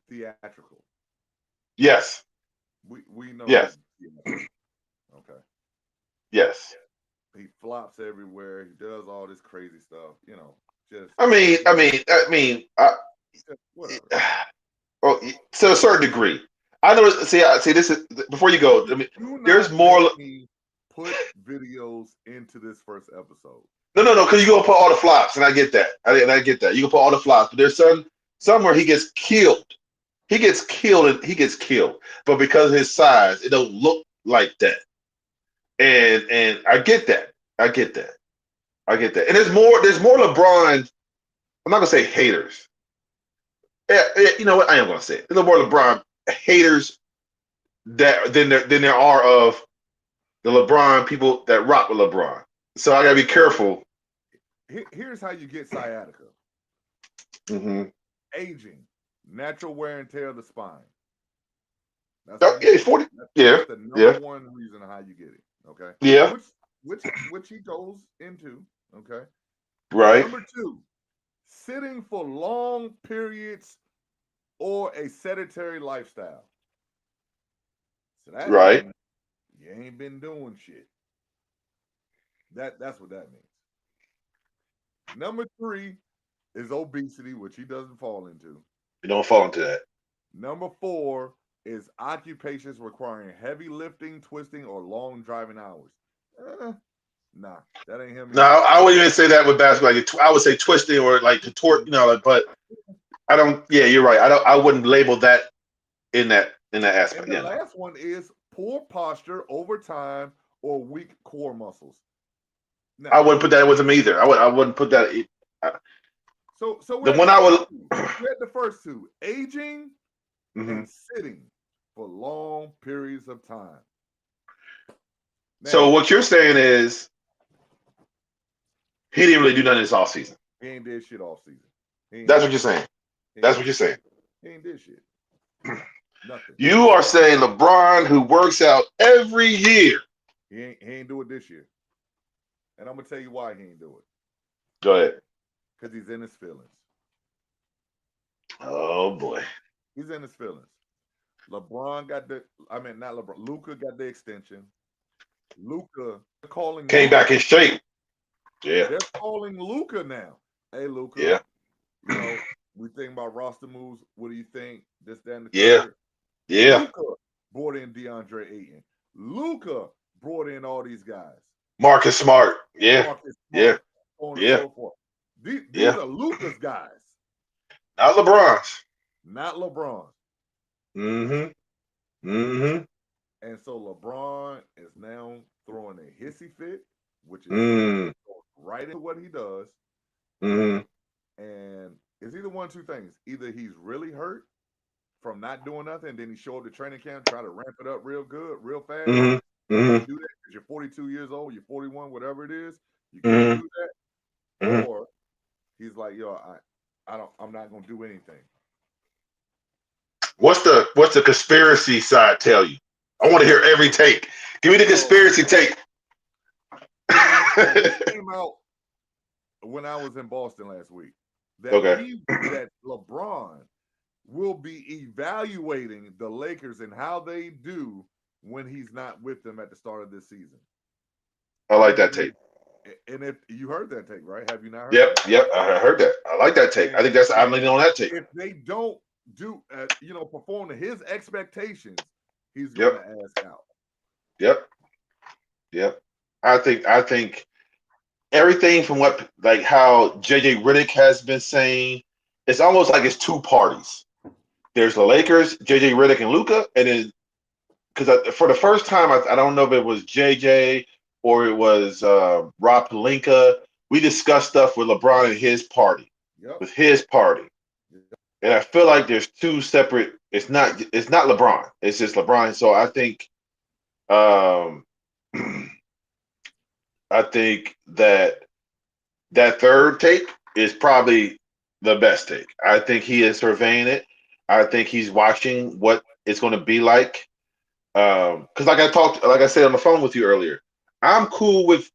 Speaker 1: theatrical.
Speaker 2: Yes.
Speaker 1: We know
Speaker 2: Yes.
Speaker 1: he's theatrical. Okay.
Speaker 2: Yes.
Speaker 1: He flops everywhere. He does all this crazy stuff. Just
Speaker 2: I mean,
Speaker 1: whatever.
Speaker 2: Oh, to a certain degree. I know. See. This is before you go. I mean,
Speaker 1: Do
Speaker 2: there's
Speaker 1: not
Speaker 2: more.
Speaker 1: make me put videos into this first episode.
Speaker 2: No. Because you gonna put all the flops, and I get that. I get that. You can put all the flops, but there's some where he gets killed. He gets killed, and he gets killed. But because of his size, it don't look like that. And I get that. I get that. I get that. And there's more. There's more LeBron. I'm not gonna say haters. You know what? I am gonna say it. There's more LeBron haters than there are of the LeBron people that rock with LeBron. So I gotta be careful.
Speaker 1: Here's how you get sciatica.
Speaker 2: Mm-hmm.
Speaker 1: Aging, natural wear and tear of the spine.
Speaker 2: That's 40.
Speaker 1: That's the number one reason how you get it. Okay.
Speaker 2: Yeah.
Speaker 1: Which he goes into. Okay.
Speaker 2: Right.
Speaker 1: Number 2, sitting for long periods or a sedentary lifestyle. So that
Speaker 2: right.
Speaker 1: means you ain't been doing shit. That's what that means. Number 3 is obesity, which he doesn't fall into.
Speaker 2: You don't fall into that.
Speaker 1: Number 4 is occupations requiring heavy lifting, twisting, or long driving hours. Nah, that ain't him.
Speaker 2: No, I wouldn't even say that with basketball. I would say twisting or like to tort, but I don't. Yeah, you're right. I wouldn't label that in that aspect.
Speaker 1: And the last one is poor posture over time or weak core muscles.
Speaker 2: Now, I wouldn't put that with him either. I wouldn't put that.
Speaker 1: So
Speaker 2: the one I would.
Speaker 1: We had the first 2: aging and sitting for long periods of time.
Speaker 2: Now, so what you're saying is he didn't really do nothing this offseason.
Speaker 1: He ain't did shit all season.
Speaker 2: That's what you're saying. That's what you're saying.
Speaker 1: He ain't did shit. Nothing.
Speaker 2: You are saying LeBron, who works out every year.
Speaker 1: He ain't do it this year. And I'm gonna tell you why he ain't do it.
Speaker 2: Go ahead.
Speaker 1: Because he's in his feelings.
Speaker 2: Oh boy.
Speaker 1: He's in his feelings. Luka got the extension. Luka calling
Speaker 2: came back in shape. Yeah.
Speaker 1: They're calling Luka now. Hey Luka.
Speaker 2: Yeah.
Speaker 1: You know, we think about roster moves. What do you think? This, that, and the
Speaker 2: third. Yeah.
Speaker 1: Luka brought in DeAndre Ayton. Luka brought in all these guys.
Speaker 2: Marcus Smart. Yeah.
Speaker 1: Marcus
Speaker 2: Smart,
Speaker 1: yeah. So forth. These are Luka's guys.
Speaker 2: Not LeBron's.
Speaker 1: Not LeBron.
Speaker 2: And
Speaker 1: so LeBron is now throwing a hissy fit, which is right into what he does. And it's either one of 2 things. Either he's really hurt from not doing nothing, and then he showed up to training camp, try to ramp it up real good, real fast. You can't do that because you're 42 years old, you're 41, whatever it is. You can't do that. Or he's like, yo, I'm not gonna do anything.
Speaker 2: What's the conspiracy side tell you? I want to hear every take. Give me the conspiracy take.
Speaker 1: It came out when I was in Boston last week that LeBron will be evaluating the Lakers and how they do when he's not with them at the start of this season.
Speaker 2: I like that take.
Speaker 1: And if you heard that take, right? Have you not heard
Speaker 2: that? Yep, I heard that. I like that take. I think I'm leaning on that take.
Speaker 1: If they don't do, perform to his expectations, he's going to ask out.
Speaker 2: Yep. I think everything from how JJ Redick has been saying, it's almost like it's 2 parties. There's the Lakers, JJ Redick and Luka, and then because for the first time, I don't know if it was JJ or it was Rob Pelinka. We discussed stuff with LeBron and his party, with his party, and I feel like there's 2 separate. It's not LeBron. It's just LeBron. So I think, I think that third take is probably the best take. I think he is surveying it. I think he's watching what it's going to be like. Because like I said on the phone with you earlier, I'm cool with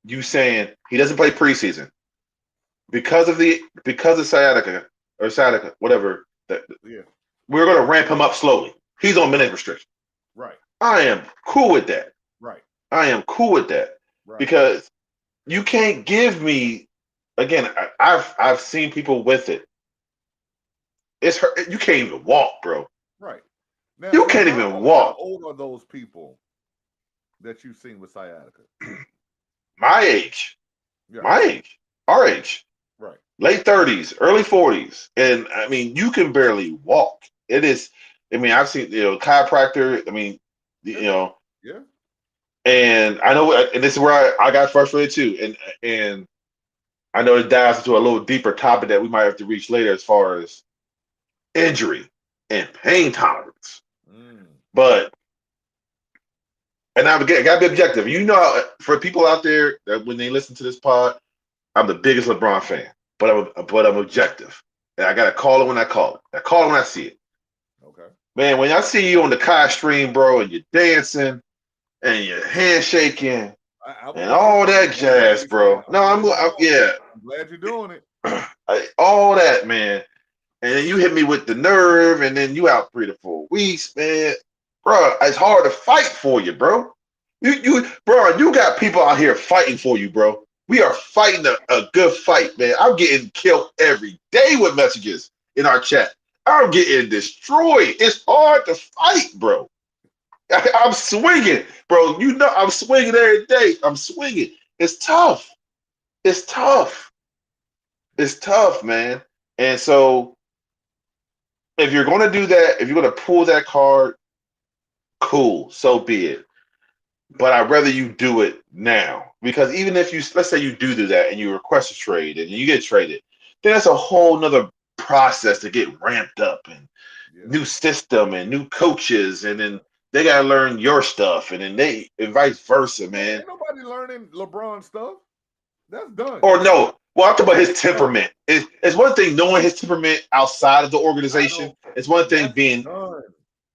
Speaker 2: you saying he doesn't play preseason because of sciatica, whatever. We're going to ramp him up slowly. He's on minute restriction.
Speaker 1: Right.
Speaker 2: I am cool with that.
Speaker 1: Right.
Speaker 2: I am cool with that because you can't give me. Again, I've seen people with it. It's hurt. You can't even walk, bro.
Speaker 1: Right. Now,
Speaker 2: You
Speaker 1: now
Speaker 2: can't
Speaker 1: how
Speaker 2: even
Speaker 1: how
Speaker 2: walk.
Speaker 1: old are those people that you've seen with sciatica?
Speaker 2: My age,
Speaker 1: Yeah.
Speaker 2: my age, our age,
Speaker 1: Right.
Speaker 2: late 30s, early 40s, and I mean, you can barely walk. It is. I mean, I've seen chiropractor. I mean,
Speaker 1: Yeah.
Speaker 2: you know,
Speaker 1: Yeah.
Speaker 2: and I know, and this is where I got frustrated too, and I know it dives into a little deeper topic that we might have to reach later as far as injury and pain tolerance.
Speaker 1: Mm.
Speaker 2: But and I got to be objective. You know, for people out there that when they listen to this pod, I'm the biggest LeBron fan, but I'm objective, and I got to call it when I call it. I call it when I see it.
Speaker 1: Okay.
Speaker 2: Man, when I see you on the Kai stream, bro, and you're dancing and you're handshaking
Speaker 1: I was
Speaker 2: and
Speaker 1: looking
Speaker 2: all
Speaker 1: for it.
Speaker 2: that
Speaker 1: I'm glad
Speaker 2: jazz,
Speaker 1: you said
Speaker 2: bro.
Speaker 1: it.
Speaker 2: No,
Speaker 1: I'm glad you're doing it.
Speaker 2: yeah,
Speaker 1: I'm glad you're doing it.
Speaker 2: all that, man. And then you hit me with the nerve, and then you out 3 to 4 weeks, man. Bro, it's hard to fight for you, bro. Bro, you got people out here fighting for you, bro. We are fighting a good fight, man. I'm getting killed every day with messages in our chat. I'm getting destroyed. It's hard to fight, bro. I'm swinging, bro. You know I'm swinging every day. I'm swinging. It's tough. It's tough. It's tough, man. And so if you're going to do that, if you're going to pull that card, cool, so be it. But I'd rather you do it now because even if you, let's say you do that and you request a trade and you get traded, then that's a whole nother process to get ramped up and
Speaker 1: Yeah.
Speaker 2: new system and new coaches and then they gotta learn your stuff and then they and vice versa, man.
Speaker 1: Ain't nobody learning LeBron stuff. That's done.
Speaker 2: Or no, well, I'm talking about his
Speaker 1: That's done.
Speaker 2: temperament. It's one thing knowing his temperament outside of the
Speaker 1: I
Speaker 2: organization.
Speaker 1: don't.
Speaker 2: It's one thing
Speaker 1: That's
Speaker 2: being.
Speaker 1: done.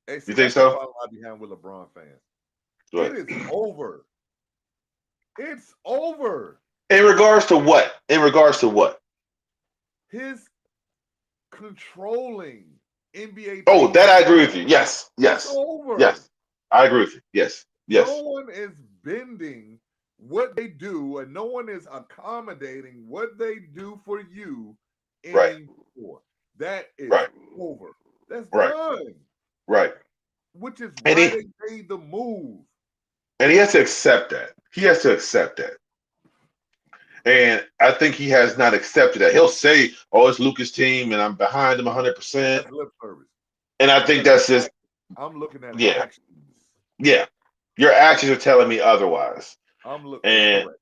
Speaker 1: Hey,
Speaker 2: You
Speaker 1: see,
Speaker 2: think
Speaker 1: that's the
Speaker 2: so?
Speaker 1: problem I be having with LeBron fans. It
Speaker 2: But
Speaker 1: is over. It's over.
Speaker 2: in regards to what? In regards to what?
Speaker 1: His controlling NBA
Speaker 2: Oh,
Speaker 1: teams.
Speaker 2: that I agree with you. Yes,
Speaker 1: It's
Speaker 2: yes,
Speaker 1: over.
Speaker 2: yes. I agree with you. Yes,
Speaker 1: No
Speaker 2: yes.
Speaker 1: one is bending what they do, and no one is accommodating what they do for you
Speaker 2: Right,
Speaker 1: anymore. That is
Speaker 2: right,
Speaker 1: over. That's
Speaker 2: right,
Speaker 1: done.
Speaker 2: right.
Speaker 1: Which is
Speaker 2: And
Speaker 1: why
Speaker 2: he
Speaker 1: they made the move.
Speaker 2: and he has to accept that. He has to accept that. And I think he has not accepted that. He'll say, "Oh, it's Lucas' team, and I'm behind him 100%."
Speaker 1: That's lip service.
Speaker 2: And I think
Speaker 1: Because
Speaker 2: that's just,
Speaker 1: I'm looking at
Speaker 2: yeah,
Speaker 1: actions.
Speaker 2: yeah. Your actions are telling me otherwise.
Speaker 1: I'm looking
Speaker 2: And
Speaker 1: correct.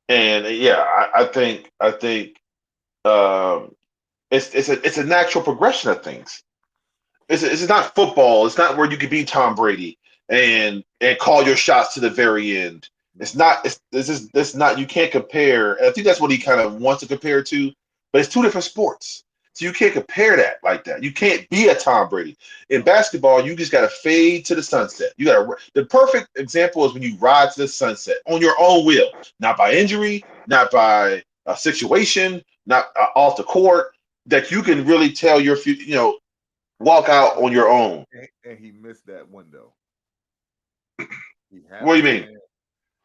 Speaker 2: yeah, I think um, it's a natural progression of things. It's not football. It's not where you could be Tom Brady and call your shots to the very end. It's
Speaker 1: Mm-mm.
Speaker 2: not. This not. You can't compare. And I think that's what he kind of wants to compare to, but it's two different sports. So you can't compare that like that. You can't be a Tom Brady. In basketball, you just got to fade to the sunset. You got to. The perfect example is when you ride to the sunset on your own will, not by injury, not by a situation, not off the court. That you can really tell your future. Walk out on your own.
Speaker 1: And he missed that window. He
Speaker 2: What do you
Speaker 1: haven't
Speaker 2: mean?
Speaker 1: been.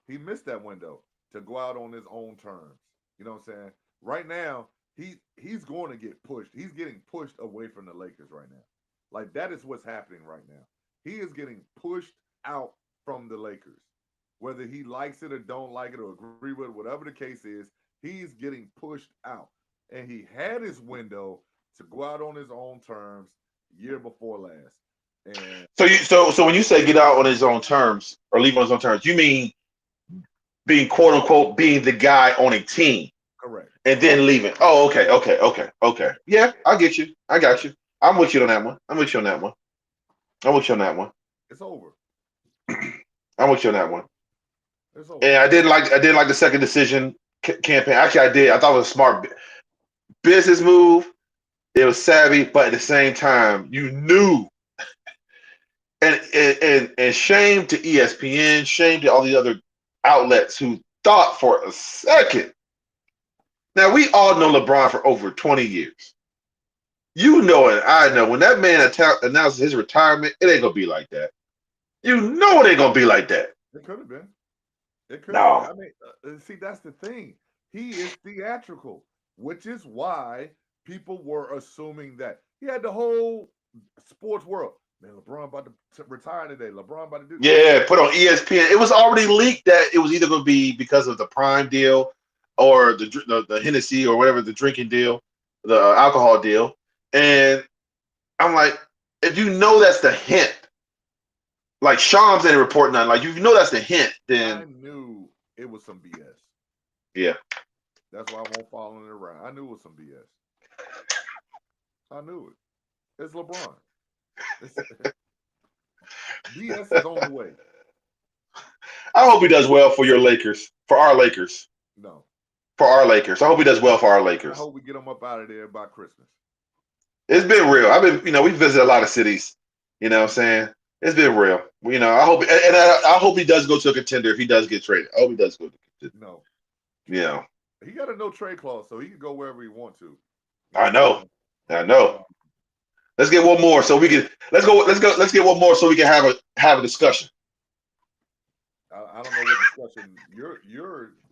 Speaker 1: He missed that window to go out on his own terms. You know what I'm saying? Right now, he's going to get pushed. He's getting pushed away from the Lakers right now. Like that is what's happening right now. He is getting pushed out from the Lakers. Whether he likes it or don't like it or agree with it, whatever the case is, he's getting pushed out. And he had his window to go out on his own terms year before last. And
Speaker 2: So when you say get out on his own terms or leave on his own terms, you mean being quote unquote being the guy on a team
Speaker 1: correct,
Speaker 2: and then leaving. Oh, okay. Yeah, I get you. I got you. I'm with you on that one. I'm with you on that one. I'm with you on that one.
Speaker 1: it's over.
Speaker 2: I'm with you on that one.
Speaker 1: It's over.
Speaker 2: And I didn't like the second decision campaign. Actually, I did. I thought it was a smart business move. It was savvy, but at the same time, you knew. And shame to ESPN, shame to all the other outlets who thought for a second. Now we all know LeBron for over 20 years. You know it, I know. When that man announces his retirement, it ain't gonna be like that. You know it ain't gonna be like that.
Speaker 1: It could have been. It could have been.
Speaker 2: No.
Speaker 1: I mean, see, that's the thing. He is theatrical, which is why people were assuming that he had the whole sports world. Man, LeBron about to retire today. LeBron about to do.
Speaker 2: Yeah, put on ESPN. It was already leaked that it was either going to be because of the Prime deal or the Hennessy or whatever the drinking deal, the alcohol deal. And I'm like, if you know that's the hint, like Shams ain't reporting nothing. Like if you know that's the hint, then
Speaker 1: I knew it was some BS.
Speaker 2: yeah.
Speaker 1: That's why I won't follow it around. I knew it was some BS. I knew it. It's LeBron. BS is on the way.
Speaker 2: I hope he does well for your Lakers, for our Lakers,
Speaker 1: No.
Speaker 2: for our Lakers. I hope he does well for our
Speaker 1: I
Speaker 2: Lakers.
Speaker 1: hope we get him up out of there by Christmas.
Speaker 2: It's been real. I've been, we visited a lot of cities. You know what I'm saying? It's been real. I hope, and I hope he does go to a contender if he does get traded. I hope he does go to a contender.
Speaker 1: No.
Speaker 2: Yeah.
Speaker 1: He got a no trade clause, so he can go wherever he wants to.
Speaker 2: I know. Let's get one more so we can let's get one more so we can have a discussion.
Speaker 1: I don't know what discussion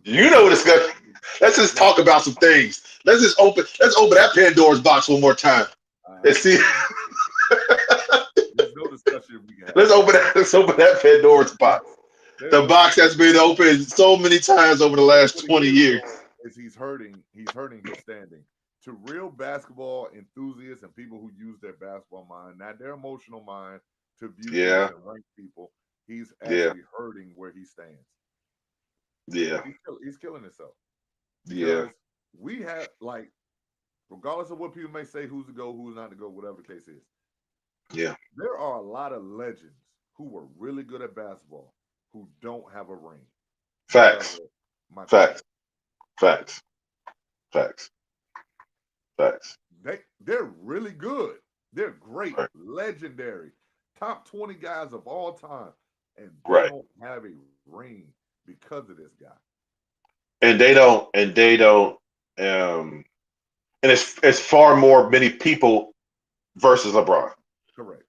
Speaker 2: you know discussion. Let's just talk about some things. Let's open that Pandora's box one more time. Let's see.
Speaker 1: There's no discussion we can have.
Speaker 2: Let's open that Pandora's box. The box that's been opened so many times over the last 20 years.
Speaker 1: Is he's hurting his standing. To real basketball enthusiasts and people who use their basketball mind, not their emotional mind, to view and rank people, he's actually hurting where he stands.
Speaker 2: Yeah.
Speaker 1: He's killing himself.
Speaker 2: Yeah.
Speaker 1: We have, like, regardless of what people may say, who's to go, who's not to go, whatever the case is.
Speaker 2: Yeah.
Speaker 1: There are a lot of legends who were really good at basketball who don't have a ring.
Speaker 2: Facts.
Speaker 1: They're really good. They're great,
Speaker 2: right.
Speaker 1: Legendary, top 20 guys of all time, and they don't have a ring because of this guy.
Speaker 2: And they don't. And it's far more many people versus LeBron.
Speaker 1: Correct.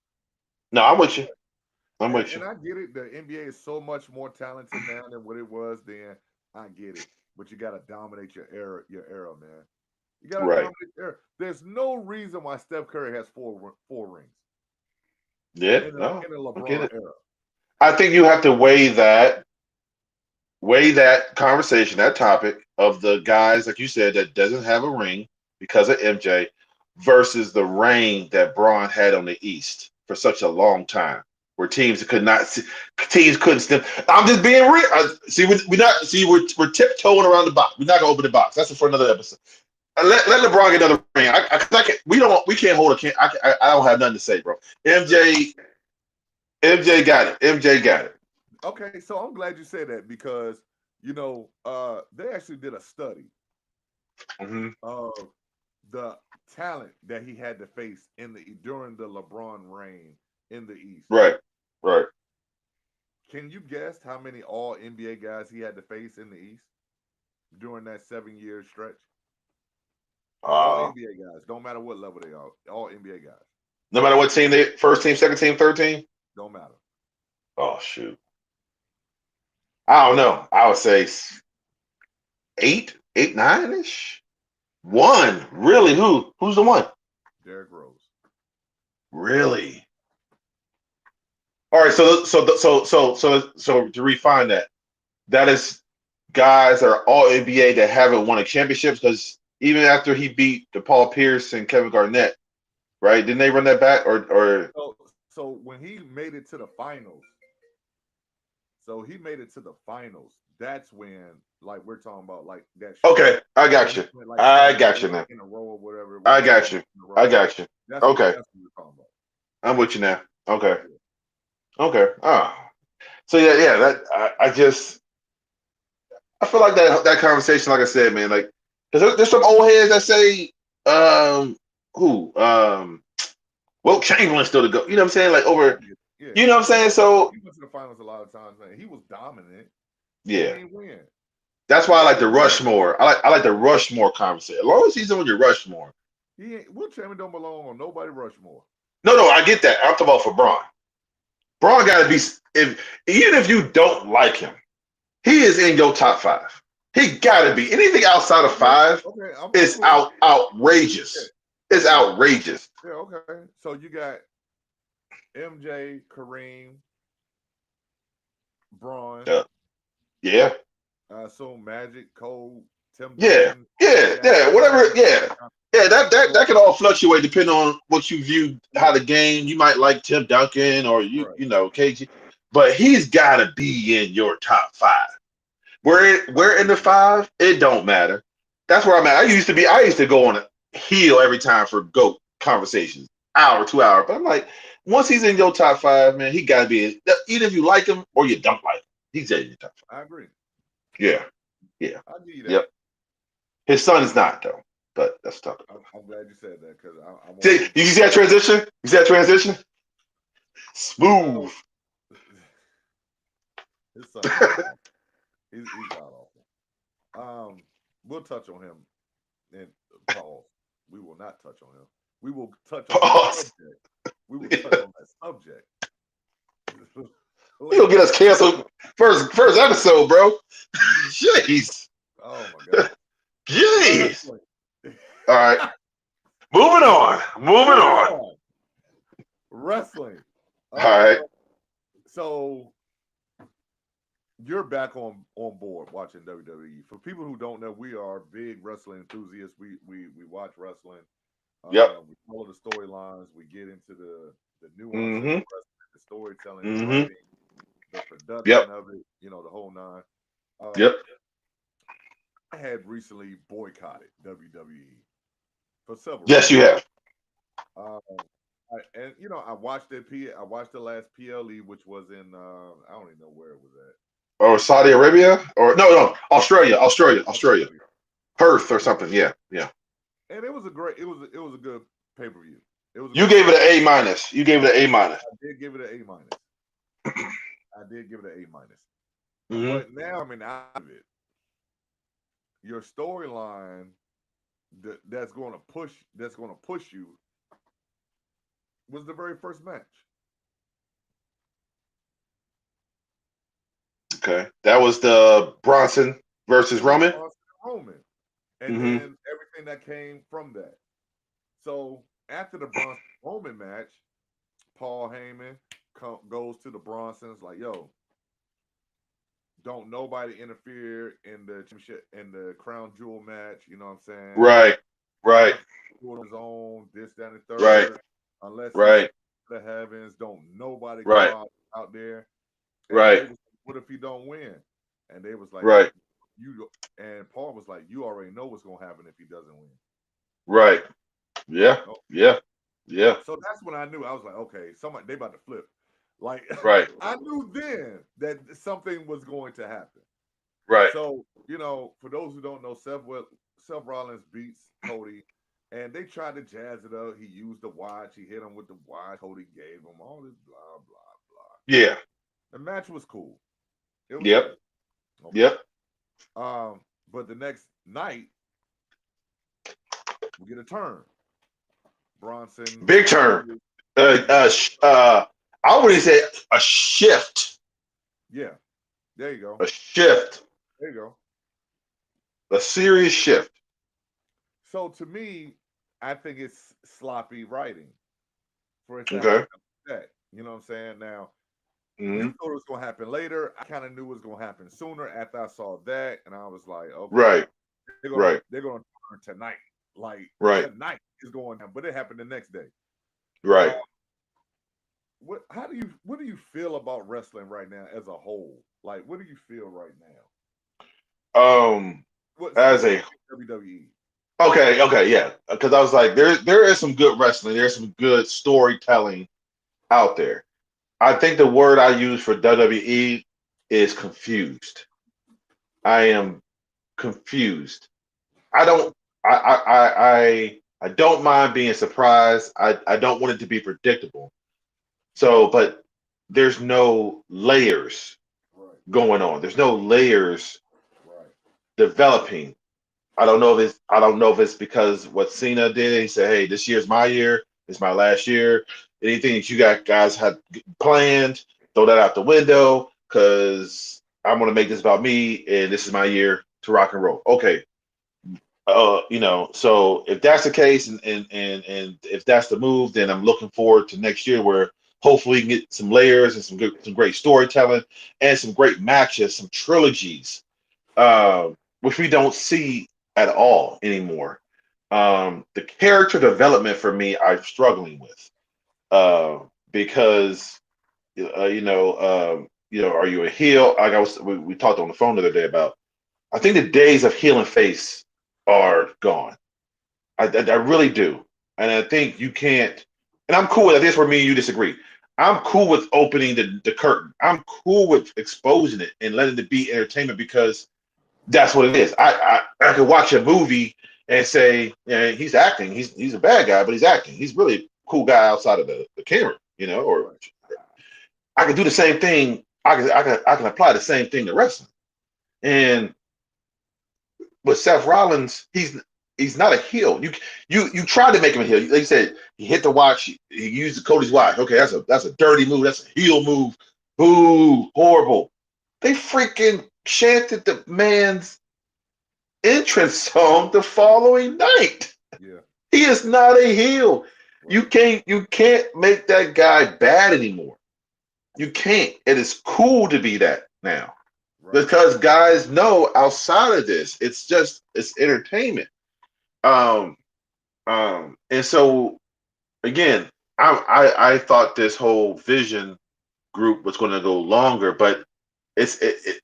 Speaker 2: No, I'm with you.
Speaker 1: And I get it. The NBA is so much more talented now than what it was then. I get it. But you got to dominate your era, man. You got to dominate your era. There's no reason why Steph Curry has four rings.
Speaker 2: Yeah,
Speaker 1: in a LeBron era.
Speaker 2: I think you have to weigh that conversation, that topic of the guys, like you said, that doesn't have a ring because of MJ versus the reign that Bron had on the East for such a long time, where teams couldn't step. I'm just being real. We're tiptoeing around the box. We're not gonna open the box. That's for another episode. Let LeBron get another ring. We can't hold a. I don't have nothing to say, bro. MJ got it. MJ got it.
Speaker 1: Okay, so I'm glad you said that because they actually did a study of the talent that he had to face during the LeBron reign in the East.
Speaker 2: Right.
Speaker 1: Can you guess how many all NBA guys he had to face in the East during that 7-year stretch? All NBA guys, don't matter what level they are, all NBA guys.
Speaker 2: No matter what team they first team, second team, third team?
Speaker 1: Don't matter.
Speaker 2: Oh shoot. I don't know. I would say 8, 9-ish. One. Really? Who's the one?
Speaker 1: Derrick Rose.
Speaker 2: Really? All right, so to refine that is guys that are all NBA that haven't won a championship, because even after he beat Paul Pierce and Kevin Garnett, right? Didn't they run that back or
Speaker 1: So when he made it to the finals, that's when, like, we're talking about, like, that.
Speaker 2: Okay, I got you.
Speaker 1: Like,
Speaker 2: I got you now.
Speaker 1: In a row or whatever.
Speaker 2: I got you.
Speaker 1: That's
Speaker 2: okay.
Speaker 1: That's what we're talking about.
Speaker 2: I'm with you now. Okay. Oh. So yeah. That I feel like that conversation, like I said, man, like, because there's some old heads that say, Wilt Chamberlain still to go. You know what I'm saying? Like over. Yeah. You know what I'm saying? So
Speaker 1: he went to the finals a lot of times, man. He was dominant.
Speaker 2: Yeah.
Speaker 1: He didn't win.
Speaker 2: That's why I like the Rushmore. I like the Rushmore conversation. As long as he's on your Rushmore.
Speaker 1: Wilt Chamberlain don't belong on nobody Rushmore.
Speaker 2: No, I get that. I'm talking about for Bron. Bron got to be, even if you don't like him, he is in your top 5. He got to be. Anything outside of 5 is outrageous. It's outrageous.
Speaker 1: Yeah, okay. So you got MJ, Kareem, Braun,
Speaker 2: Uh, yeah,
Speaker 1: I assume Magic, Cole, Tim
Speaker 2: yeah,
Speaker 1: Duncan,
Speaker 2: yeah,
Speaker 1: Shaq,
Speaker 2: yeah.
Speaker 1: all
Speaker 2: Whatever.
Speaker 1: them.
Speaker 2: Yeah, yeah. That can
Speaker 1: So,
Speaker 2: all fluctuate depending on what you view how
Speaker 1: yeah,
Speaker 2: the game. You might like Tim Duncan or
Speaker 1: right.
Speaker 2: you know KG, but he's got to be in your top five.
Speaker 1: Yeah,
Speaker 2: We're in the five. It don't matter. That's where I'm at. I used to go on a heel every time for GOAT conversations, hour, 2 hour. But I'm like, once he's in your top five, man, he got to be in. Either if you like him or you don't like him, he's in your top five.
Speaker 1: I agree.
Speaker 2: Yeah, yeah,
Speaker 1: I'll give you that.
Speaker 2: yep. His son is not though, but that's tough.
Speaker 1: I'm glad you said that because I want
Speaker 2: See,
Speaker 1: him.
Speaker 2: you see that transition? You see that transition?
Speaker 1: Well,
Speaker 2: Smooth.
Speaker 1: his son is god awful. He's god awful. We'll touch on him in Paul. We will not touch on him. We will touch on that
Speaker 2: Pause.
Speaker 1: subject. We will touch on that subject
Speaker 2: He'll
Speaker 1: later.
Speaker 2: get us canceled first episode, bro. Jeez.
Speaker 1: Oh my god.
Speaker 2: Jeez.
Speaker 1: Wrestling.
Speaker 2: All right. Moving on. Moving
Speaker 1: Moving
Speaker 2: on.
Speaker 1: on. Wrestling.
Speaker 2: All right.
Speaker 1: So you're back on board watching WWE. For people who don't know, we are big wrestling enthusiasts. We watch wrestling.
Speaker 2: Yep.
Speaker 1: We follow the storylines. We get into the nuances of
Speaker 2: Mm-hmm.
Speaker 1: wrestling, the storytelling, the
Speaker 2: Mm-hmm.
Speaker 1: writing, the production
Speaker 2: Yep.
Speaker 1: of it. The whole nine. Um,
Speaker 2: Yep.
Speaker 1: I had recently boycotted WWE for several
Speaker 2: Yes, you
Speaker 1: reasons.
Speaker 2: have.
Speaker 1: Um, I watched I watched the last PLE, which was in I don't even know where it was at.
Speaker 2: Or Saudi Arabia, or no, Australia,
Speaker 1: Australia.
Speaker 2: Perth or something. Yeah, yeah.
Speaker 1: And it was a great it was a good pay per view. It was a
Speaker 2: You
Speaker 1: good
Speaker 2: gave
Speaker 1: pay.
Speaker 2: it an A minus. You gave it an A minus.
Speaker 1: I did give it an A minus. I did give it an A minus.
Speaker 2: Mm-hmm.
Speaker 1: But now I'm out of it. Your storyline that's going to push you was the very first match.
Speaker 2: Okay, that was the Bronson versus
Speaker 1: It was
Speaker 2: Roman.
Speaker 1: Braun Roman, and
Speaker 2: Mm-hmm.
Speaker 1: then everything that came from that. So after the Bronson Roman match, Paul Heyman goes to the Bronsons like, "Yo, don't nobody interfere in the championship in the crown jewel match." You know what I'm saying?
Speaker 2: Right, right,
Speaker 1: Let him do it on his own. This, that, and the
Speaker 2: right,
Speaker 1: third. Unless he's
Speaker 2: right,
Speaker 1: the heavens, don't nobody go
Speaker 2: right,
Speaker 1: out there. And they
Speaker 2: right,
Speaker 1: was, what if he don't win? And they was like,
Speaker 2: right,
Speaker 1: you. And Paul was like, you already know what's gonna happen if he doesn't win.
Speaker 2: right. Yeah,
Speaker 1: Oh.
Speaker 2: yeah, yeah.
Speaker 1: So that's when I knew. I was like, okay, somebody they about to flip. Like
Speaker 2: Right,
Speaker 1: I knew then that something was going to happen.
Speaker 2: right.
Speaker 1: So for those who don't know, Seth Rollins beats Cody, and they tried to jazz it up. He used the watch. He hit him with the watch. Cody gave him all this blah blah blah.
Speaker 2: Yeah.
Speaker 1: The match was cool. It was
Speaker 2: Yep.
Speaker 1: cool. Okay.
Speaker 2: Yep.
Speaker 1: But the next night we get a turn. Bronson.
Speaker 2: Big turn. I wouldn't say a shift.
Speaker 1: Yeah. There you go.
Speaker 2: A shift.
Speaker 1: There you go.
Speaker 2: A serious shift.
Speaker 1: So to me, I think it's sloppy writing for it to
Speaker 2: Okay.
Speaker 1: happen like that. You know what I'm saying? Now,
Speaker 2: Mm-hmm.
Speaker 1: you thought it was going to happen later. I kind of knew it was going to happen sooner after I saw that, and I was like, okay,
Speaker 2: Right.
Speaker 1: they're
Speaker 2: Right.
Speaker 1: gonna turn tonight. Like
Speaker 2: Right.
Speaker 1: tonight is going down, but it happened the next day.
Speaker 2: Right.
Speaker 1: What do you feel about wrestling right now as a whole? Like, what do you feel right now? What
Speaker 2: As a
Speaker 1: specifically WWE?
Speaker 2: okay, yeah. Because I was like, there is some good wrestling. There's some good storytelling out there. I think the word I use for WWE is confused. I am confused. I don't I don't mind being surprised. I don't want it to be predictable. So, but there's no layers
Speaker 1: Right,
Speaker 2: going on. There's no layers
Speaker 1: right,
Speaker 2: developing. I don't know if it's because what Cena did. He said, "Hey, this year's my year. It's my last year. Anything that you guys had planned, throw that out the window because I'm gonna make this about me, and this is my year to rock and roll." Okay, So if that's the case, and if that's the move, then I'm looking forward to next year where hopefully we can get some layers and some great storytelling and some great matches, some trilogies, which we don't see at all anymore. The character development for me, I'm struggling with because are you a heel? Like we talked on the phone the other day about. I think the days of heel and face are gone. I really do, and I think you can't. And I'm cool with this. Where me and you disagree. I'm cool with opening the curtain. I'm cool with exposing it and letting it be entertainment because that's what it is. I could watch a movie and say, yeah, he's acting. He's a bad guy, but he's acting. He's really a cool guy outside of the camera, or
Speaker 1: Right.
Speaker 2: I can do the same thing. I can apply the same thing to wrestling. And with Seth Rollins, he's not a heel. You tried to make him a heel. Like you said, he hit the watch. He used the Cody's watch. Okay, that's a dirty move. That's a heel move. Boo, horrible. They freaking chanted the man's entrance song the following night.
Speaker 1: Yeah.
Speaker 2: He is not a heel. You
Speaker 1: Right.
Speaker 2: can't make that guy bad anymore. You can't. It is cool to be that now
Speaker 1: Right.
Speaker 2: because guys know outside of this, it's entertainment. Um, and so again, I thought this whole Vision group was going to go longer, but it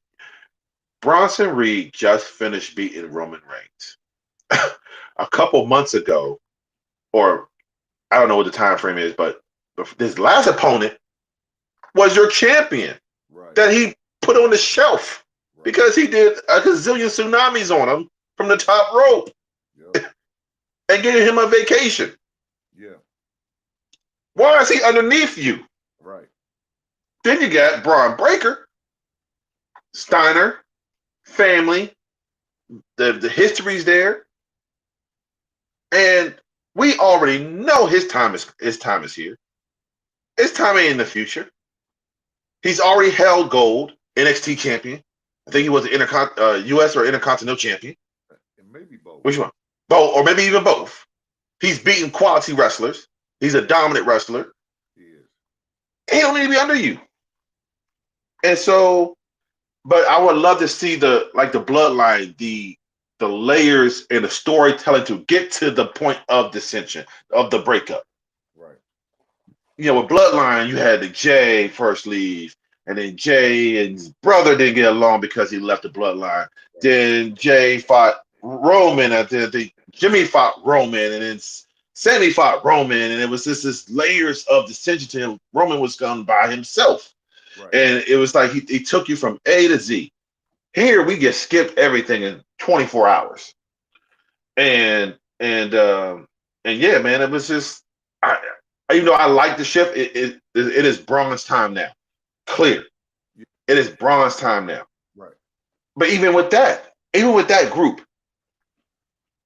Speaker 2: Bronson Reed just finished beating Roman Reigns a couple months ago, or I don't know what the time frame is, but this last opponent was your champion
Speaker 1: Right.
Speaker 2: that he put on the shelf
Speaker 1: Right.
Speaker 2: because he did a gazillion tsunamis on him from the top rope
Speaker 1: Yep.
Speaker 2: and gave him a vacation.
Speaker 1: Yeah.
Speaker 2: Why is he underneath you?
Speaker 1: Right.
Speaker 2: Then you got Braun Breaker, Steiner, family, the history's there, and we already know his time is here. His time ain't in the future. He's already held gold, NXT champion. I think he was the US or Intercontinental champion.
Speaker 1: It may be both.
Speaker 2: Which one? Both, or maybe even both. He's beaten quality wrestlers. He's a dominant wrestler.
Speaker 1: He is.
Speaker 2: He don't need to be under you. And so, but I would love to see the bloodline, the layers and the storytelling to get to the point of dissension, of the breakup.
Speaker 1: Right.
Speaker 2: With Bloodline, you had the Jay first leave, and then Jay and his brother didn't get along because he left the Bloodline.
Speaker 1: Right.
Speaker 2: Then Jay fought Roman, and then Jimmy fought Roman, and then Sammy fought Roman, and it was just this layers of dissension to him. Roman was gone by himself,
Speaker 1: Right.
Speaker 2: and it was like he took you from A to Z. Here we just skipped everything in 24 hours, and yeah, man, it was just I even though I like the shift, it is Braun's time now. Clear,
Speaker 1: Yeah.
Speaker 2: it is Braun's time now.
Speaker 1: Right.
Speaker 2: But even with that group,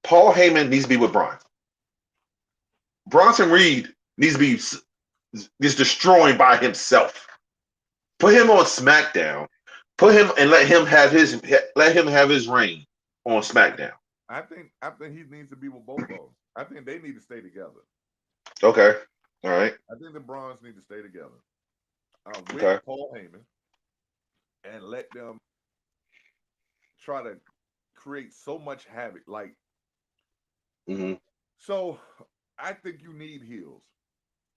Speaker 2: Paul Heyman needs to be with Braun. Bronson Reed needs to be just destroying by himself. Put him on SmackDown. Put him and let him have his reign on SmackDown.
Speaker 1: I think he needs to be with both of them. I think they need to stay together.
Speaker 2: Okay, all right,
Speaker 1: I think the Bronze need to stay together with
Speaker 2: okay,
Speaker 1: Paul Heyman and let them try to create so much havoc. Like,
Speaker 2: hmm
Speaker 1: so I think you need heels.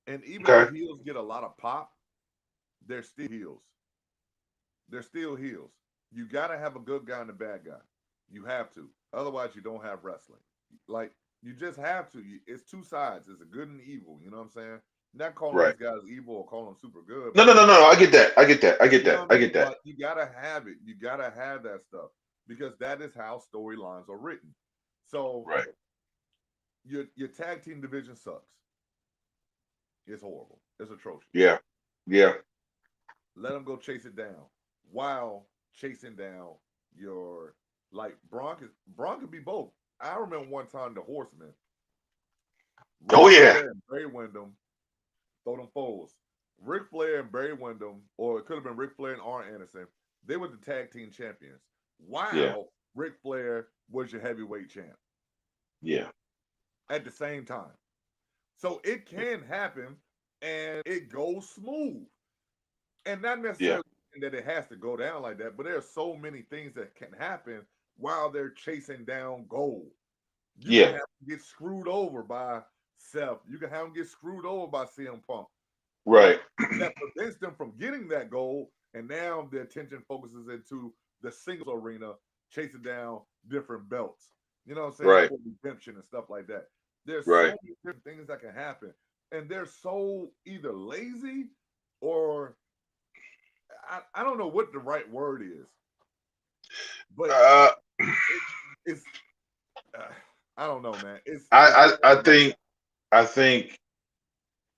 Speaker 1: And even though
Speaker 2: okay,
Speaker 1: heels get a lot of pop, they're still heels. They're still heels. You got to have a good guy and a bad guy. You have to. Otherwise, you don't have wrestling. Like, you just have to. It's two sides. It's a good and evil. You know what I'm saying? Not calling
Speaker 2: right.
Speaker 1: these guys evil or calling them super good,
Speaker 2: No,
Speaker 1: but
Speaker 2: no, no, no. I get that. I get that. I get
Speaker 1: you know
Speaker 2: that.
Speaker 1: what I
Speaker 2: I
Speaker 1: mean?
Speaker 2: get that.
Speaker 1: But you gotta have it. You gotta have that stuff because that is how storylines are written. So
Speaker 2: Right.
Speaker 1: your tag team division sucks. It's horrible. It's atrocious.
Speaker 2: Yeah. Yeah.
Speaker 1: Let them go chase it down while chasing down your like Braun could be both. I remember one time the Horsemen, Ric
Speaker 2: Oh yeah.
Speaker 1: Flair and Barry Windham, throw them foes. Ric Flair and Barry Windham, or it could have been Ric Flair and Arn Anderson. They were the tag team champions.
Speaker 2: Yeah.
Speaker 1: Wow, Ric Flair was your heavyweight champ.
Speaker 2: Yeah.
Speaker 1: at the same time. So it can happen and it goes smooth. And not
Speaker 2: Yeah.
Speaker 1: necessarily that it has to go down like that, but there are so many things that can happen while they're chasing down gold. You can
Speaker 2: Yeah.
Speaker 1: have them get screwed over by Seth. You can have them get screwed over by CM Punk.
Speaker 2: Right.
Speaker 1: But that prevents them from getting that goal. And now the attention focuses into the singles arena, chasing down different belts. You know what I'm saying?
Speaker 2: Right.
Speaker 1: For redemption and stuff like that. There's
Speaker 2: Right.
Speaker 1: so many different things that can happen. And they're so either lazy or I don't know what the right word is, but
Speaker 2: Uh,
Speaker 1: it's uh, I don't know, man. It's
Speaker 2: I think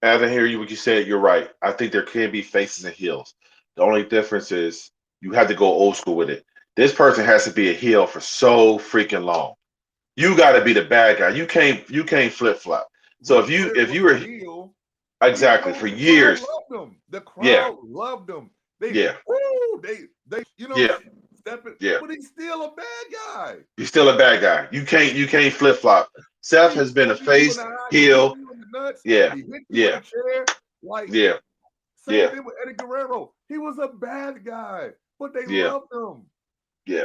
Speaker 2: as I hear you what you said, you're right. I think there can be faces and heels. The only difference is you have to go old school with it. This person has to be a heel for so freaking long. You got to be the bad guy. You can't flip flop. So
Speaker 1: Ric
Speaker 2: if you
Speaker 1: Flair
Speaker 2: if
Speaker 1: was
Speaker 2: you
Speaker 1: a
Speaker 2: were
Speaker 1: heel, even
Speaker 2: exactly
Speaker 1: though
Speaker 2: for
Speaker 1: the crowd
Speaker 2: years,
Speaker 1: loved him. The
Speaker 2: yeah,
Speaker 1: crowd loved him. They
Speaker 2: yeah,
Speaker 1: woo, they you know
Speaker 2: yeah,
Speaker 1: stepping,
Speaker 2: yeah.
Speaker 1: but he's still a bad guy.
Speaker 2: You're still a bad guy. You can't flip flop. Seth
Speaker 1: He
Speaker 2: has been a
Speaker 1: stab you in
Speaker 2: face
Speaker 1: the eye, he hit
Speaker 2: heel.
Speaker 1: you in the nuts,
Speaker 2: Yeah,
Speaker 1: he hit you with a
Speaker 2: yeah,
Speaker 1: chair. Like
Speaker 2: yeah,
Speaker 1: same
Speaker 2: yeah,
Speaker 1: thing with Eddie Guerrero. He was a bad guy, but they
Speaker 2: yeah,
Speaker 1: loved him.
Speaker 2: yeah,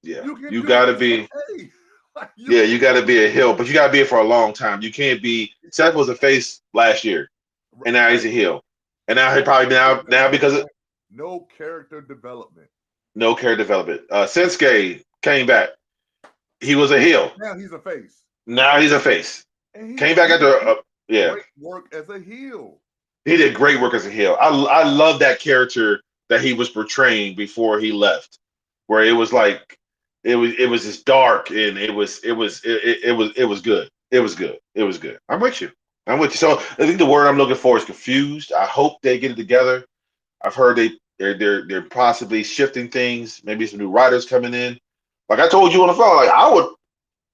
Speaker 2: yeah.
Speaker 1: You can
Speaker 2: You
Speaker 1: do
Speaker 2: gotta
Speaker 1: it's
Speaker 2: be
Speaker 1: okay. Like you
Speaker 2: Yeah,
Speaker 1: can
Speaker 2: you got to
Speaker 1: do
Speaker 2: be a heel, but you got to be it for a long time. You can't be. Seth was a face last year, and now he's
Speaker 1: right.
Speaker 2: a heel, and now he
Speaker 1: No
Speaker 2: probably
Speaker 1: character
Speaker 2: now because of
Speaker 1: development. No character development.
Speaker 2: no character development. Shinsuke came back. He was a heel.
Speaker 1: Now he's a face.
Speaker 2: Now he's a face.
Speaker 1: And
Speaker 2: Came back
Speaker 1: he
Speaker 2: after.
Speaker 1: did
Speaker 2: Yeah,
Speaker 1: great work as a heel.
Speaker 2: he did great work as a heel. I love that character that he was portraying before he left, where it was like it was just dark and it was good. It was good. It was good. I'm with you. I'm with you. So I think the word I'm looking for is confused. I hope they get it together. I've heard they're possibly shifting things. Maybe some new writers coming in. Like I told you on the phone, like I would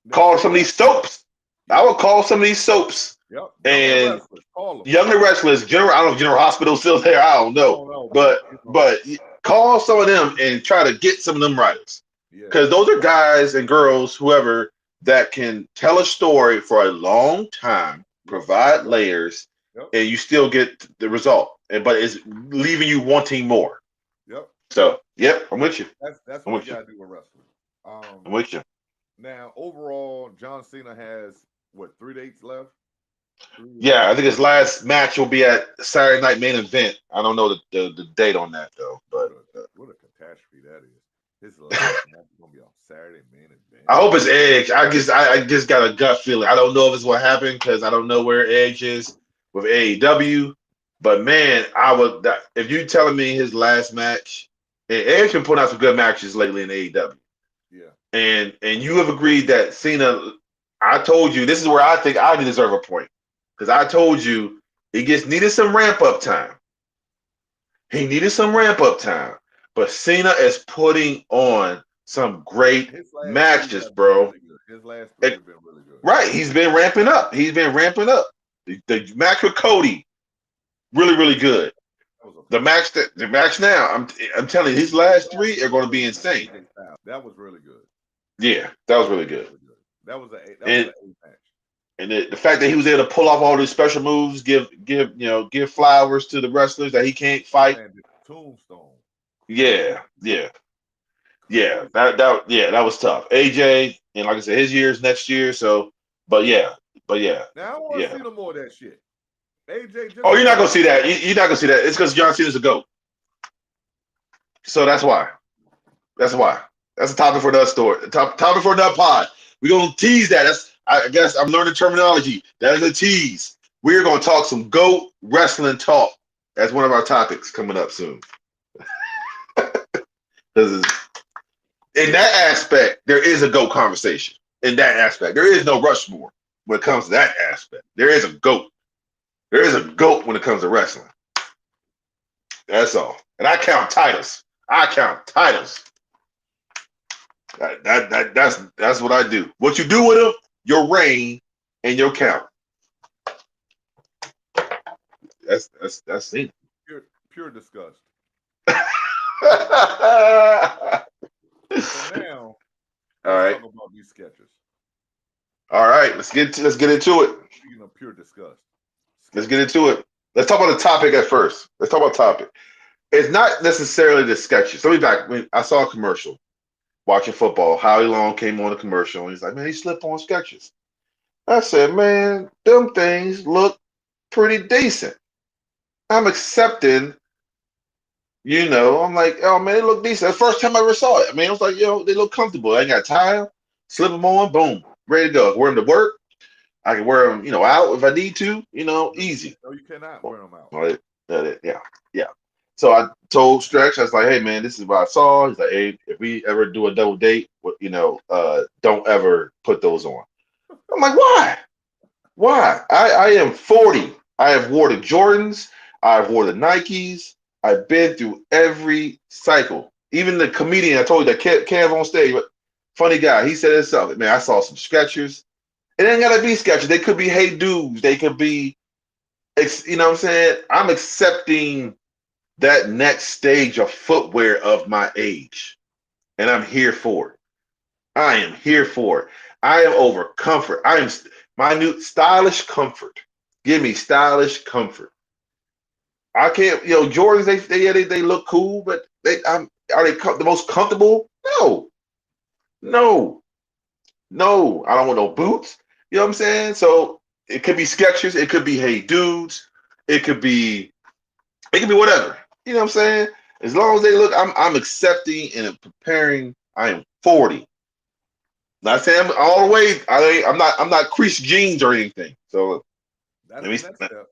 Speaker 1: They
Speaker 2: call
Speaker 1: say
Speaker 2: some of
Speaker 1: that.
Speaker 2: these soaps. I
Speaker 1: Yep.
Speaker 2: would call some of these soaps
Speaker 1: Yep. Younger
Speaker 2: and
Speaker 1: wrestlers. Call them.
Speaker 2: younger wrestlers. General, I don't know if General Hospital's still there. I don't
Speaker 1: I
Speaker 2: know,
Speaker 1: don't know, but
Speaker 2: but
Speaker 1: you know,
Speaker 2: but call some of them and try to get some of them writers
Speaker 1: yeah.
Speaker 2: because those are guys and girls, whoever that can tell a story for a long time,
Speaker 1: Yep.
Speaker 2: provide
Speaker 1: Yep.
Speaker 2: layers,
Speaker 1: Yep.
Speaker 2: and you still get the result. But it's leaving you wanting more.
Speaker 1: Yep.
Speaker 2: So, yep, I'm with you.
Speaker 1: That's
Speaker 2: I'm
Speaker 1: what you
Speaker 2: with you.
Speaker 1: gotta do with wrestling.
Speaker 2: I'm with you.
Speaker 1: Now overall, John Cena has what 3 dates left?
Speaker 2: Yeah, I think his
Speaker 1: Three.
Speaker 2: last match will be at Saturday Night Main Event. I don't know the date on that though,
Speaker 1: What
Speaker 2: but
Speaker 1: a what a catastrophe that is. His last match is gonna be on Saturday main event.
Speaker 2: I hope it's Edge. I just got a gut feeling. I don't know if it's what happened because I don't know where Edge is with AEW. But man, if you telling me his last match, and Edge been putting out some good matches lately in AEW,
Speaker 1: Yeah.
Speaker 2: and you have agreed that Cena. I told you this is where I think I deserve a point because I told you he gets needed some ramp up time. He needed some ramp up time, but Cena is putting on some great
Speaker 1: His last three
Speaker 2: matches,
Speaker 1: have been
Speaker 2: bro.
Speaker 1: really good. His last three have been really good.
Speaker 2: Right, he's been ramping up. He's been ramping up. The match with Cody, really, really good.
Speaker 1: That was
Speaker 2: The
Speaker 1: okay.
Speaker 2: match the match now, I'm telling you, his last three are going to be insane.
Speaker 1: AJ Styles. That was really good.
Speaker 2: Yeah, that was really good.
Speaker 1: Really good. That was
Speaker 2: And
Speaker 1: an A match.
Speaker 2: and the fact that he was able to pull off all these special moves, give flowers to the wrestlers that he can't
Speaker 1: He
Speaker 2: fight.
Speaker 1: landed Tombstone. Crazy.
Speaker 2: Yeah, yeah, yeah.
Speaker 1: Crazy.
Speaker 2: That was tough. AJ, and like I said, his year's next year. So, but yeah, but yeah,
Speaker 1: Now I don't want to
Speaker 2: yeah.
Speaker 1: see no more of that shit. AJ just
Speaker 2: Oh, you're not gonna
Speaker 1: retire.
Speaker 2: see that. You're not gonna see that. It's because John Cena's a goat. So that's why. That's why. That's a topic for another story. Topic for another pod. We're gonna tease that. I guess I'm learning terminology. That is a tease. We're gonna talk some GOAT wrestling talk. That's one of our topics coming up soon. Because in that aspect, there is a GOAT conversation. In that aspect, there is no Rushmore when it comes to that aspect. There is a GOAT. There is a GOAT when it comes to wrestling. That's all. And I count titles. I count titles. That's what I do. What you do with them, your reign and your count. That's it.
Speaker 1: Pure disgust.
Speaker 2: All
Speaker 1: So now let's
Speaker 2: right.
Speaker 1: talk about these sketches.
Speaker 2: All right, let's get into it.
Speaker 1: Speaking of pure disgust,
Speaker 2: Let's
Speaker 1: sketch.
Speaker 2: get into it. Let's talk about the topic at first. Let's talk about topic. It's not necessarily the sketches. So we back when I saw a commercial watching football. Howie Long came on a commercial and he's like, "Man, he slipped on sketches." I said, "Man, them things look pretty decent." I'm accepting, I'm like, "Oh man, they look decent." The first time I ever saw it. I mean, I was like, they look comfortable. I ain't got to tie them, slip them on, boom, ready to go. Wear them to work. I can wear them, out if I need to, easy.
Speaker 1: No, you cannot wear them out.
Speaker 2: Right. Yeah. Yeah. So I told Stretch, I was like, "Hey man, this is what I saw." He's like, "Hey, if we ever do a double date, don't ever put those on." I'm like, "Why? Why? I am 40. I have wore the Jordans. I've wore the Nikes. I've been through every cycle. Even the comedian I told you that Kev on stage, but funny guy, he said himself, man, I saw some Skechers. It ain't gotta be Skechers. They could be Hey Dudes. They could be, you know what I'm saying? I'm accepting that next stage of footwear of my age, and I'm here for it. I am here for it. I am over comfort. I am my new stylish comfort. Give me stylish comfort. I can't, Jordans. They look cool, but are they the most comfortable? No, no, no. I don't want no boots. You know what I'm saying? So it could be Skechers. It could be Hey Dudes. It could be It can be whatever. You know what I'm saying? As long as they look, I'm accepting and preparing. I am 40. Not saying I'm all the way. I'm not creased jeans or anything. So
Speaker 1: That's
Speaker 2: let
Speaker 1: the
Speaker 2: me.
Speaker 1: next step.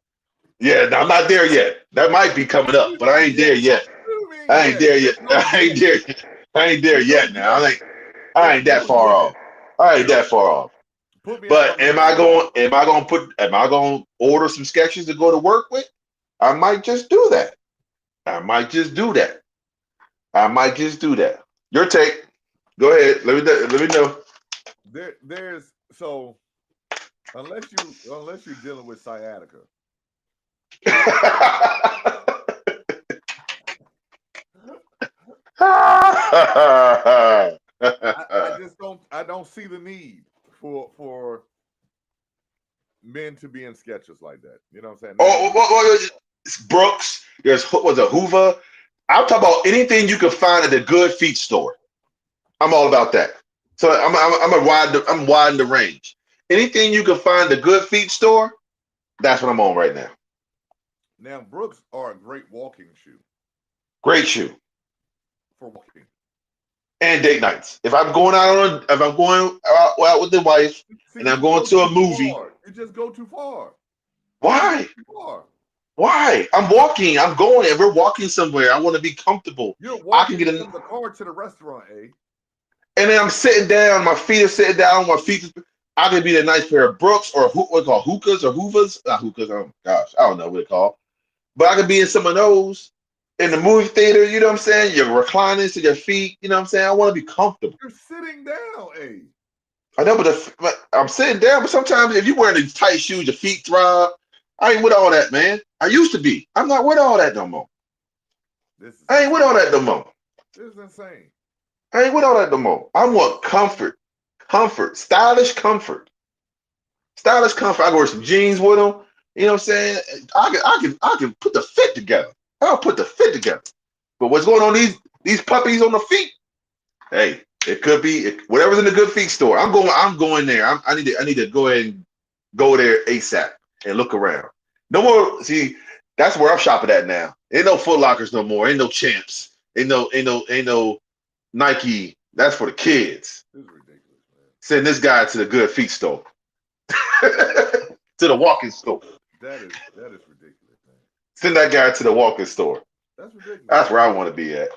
Speaker 2: Yeah, no, I'm not there yet. That might be coming
Speaker 1: What do
Speaker 2: up,
Speaker 1: you
Speaker 2: but I
Speaker 1: mean
Speaker 2: ain't there
Speaker 1: yet?
Speaker 2: yet.
Speaker 1: What do you mean
Speaker 2: I ain't
Speaker 1: yet?
Speaker 2: there yet.
Speaker 1: There's no
Speaker 2: I ain't
Speaker 1: yet.
Speaker 2: there. I ain't there
Speaker 1: There's no
Speaker 2: yet. Now
Speaker 1: yet.
Speaker 2: I
Speaker 1: There's
Speaker 2: ain't that
Speaker 1: no
Speaker 2: far off.
Speaker 1: yet.
Speaker 2: I ain't that far off.
Speaker 1: Put me in
Speaker 2: But
Speaker 1: mind for when.
Speaker 2: Am I going to order some sketches to go to work with? I might just do that. I might just do that. I might just do that. Your take. Go ahead. Let me know.
Speaker 1: There's so unless you're dealing with sciatica, I just don't see the need for men to be in sketches like that. You know what I'm saying? Now
Speaker 2: it's Brooks. There's was a Hoover. I'm talking about anything you can find at the Good Feet store. I'm all about that. So I'm widening the range. Anything you can find at the Good Feet store, that's what I'm on right now.
Speaker 1: now Brooks are a great walking shoe
Speaker 2: Great shoe
Speaker 1: for walking.
Speaker 2: and date nights. If I'm going out with the wife
Speaker 1: See,
Speaker 2: and I'm
Speaker 1: you
Speaker 2: going
Speaker 1: go
Speaker 2: to a
Speaker 1: too
Speaker 2: movie,
Speaker 1: far. You just go too far. You go
Speaker 2: why?
Speaker 1: too far.
Speaker 2: Why? I'm walking. I'm going, and we're walking somewhere. I want to be comfortable.
Speaker 1: You're
Speaker 2: I can
Speaker 1: walking
Speaker 2: get in,
Speaker 1: from the car to the restaurant, eh?
Speaker 2: and then I'm sitting down. My feet are sitting down. My feet. I could be a nice pair of Brooks or what we call hookahs or hoovers. Not hookahs. Oh gosh, I don't know what they call. But I could be in some of those in the movie theater. You know what I'm saying? You're reclining to your feet. You know what I'm saying? I want to be comfortable.
Speaker 1: You're sitting down, eh?
Speaker 2: I know, but I'm sitting down. But sometimes if you're wearing these tight shoes, your feet throb. I ain't with all that, man. I used to be. I'm not with all that no more.
Speaker 1: This is
Speaker 2: I ain't with all
Speaker 1: insane.
Speaker 2: that no more.
Speaker 1: This is insane.
Speaker 2: I ain't with all that no more. I want comfort, stylish comfort, stylish comfort. I can wear some jeans with them. You know what I'm saying? I can put the fit together. I'll put the fit together. But what's going on these puppies on the feet? Hey, it could be whatever's in the good feet store. I'm going there. I need to go ahead and go there ASAP and look around. No more. See, that's where I'm shopping at now. Ain't no Foot Lockers no more. Ain't no Champs. Ain't no Nike. That's for the kids.
Speaker 1: This is ridiculous, man.
Speaker 2: Send this guy to the good feet store, to the walking store.
Speaker 1: That is ridiculous, man.
Speaker 2: Send that guy to the walking store.
Speaker 1: That's ridiculous.
Speaker 2: That's where I want to be at.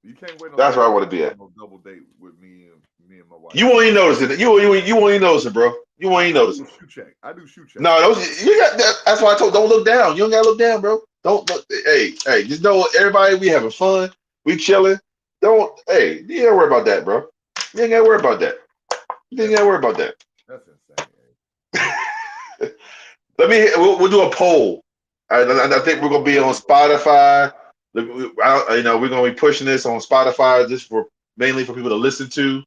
Speaker 1: You can't wait no
Speaker 2: That's where I
Speaker 1: double
Speaker 2: want to be at.
Speaker 1: no double date with me and my wife.
Speaker 2: You won't even notice it. You won't even notice it, bro. You won't even
Speaker 1: I
Speaker 2: notice
Speaker 1: do
Speaker 2: it.
Speaker 1: shoe check. I do shoe check.
Speaker 2: No, those you got that. That's why I told. Don't look down. You don't gotta look down, bro. Don't look. Hey, just know everybody. We having fun. We chilling. Don't. Hey, you ain't gotta worry about that, bro. You ain't gotta worry about that. You ain't
Speaker 1: That's
Speaker 2: gotta worry about that.
Speaker 1: that's insane.
Speaker 2: We'll do a poll. I think we're gonna be on Spotify. We're gonna be pushing this on Spotify just for mainly for people to listen to.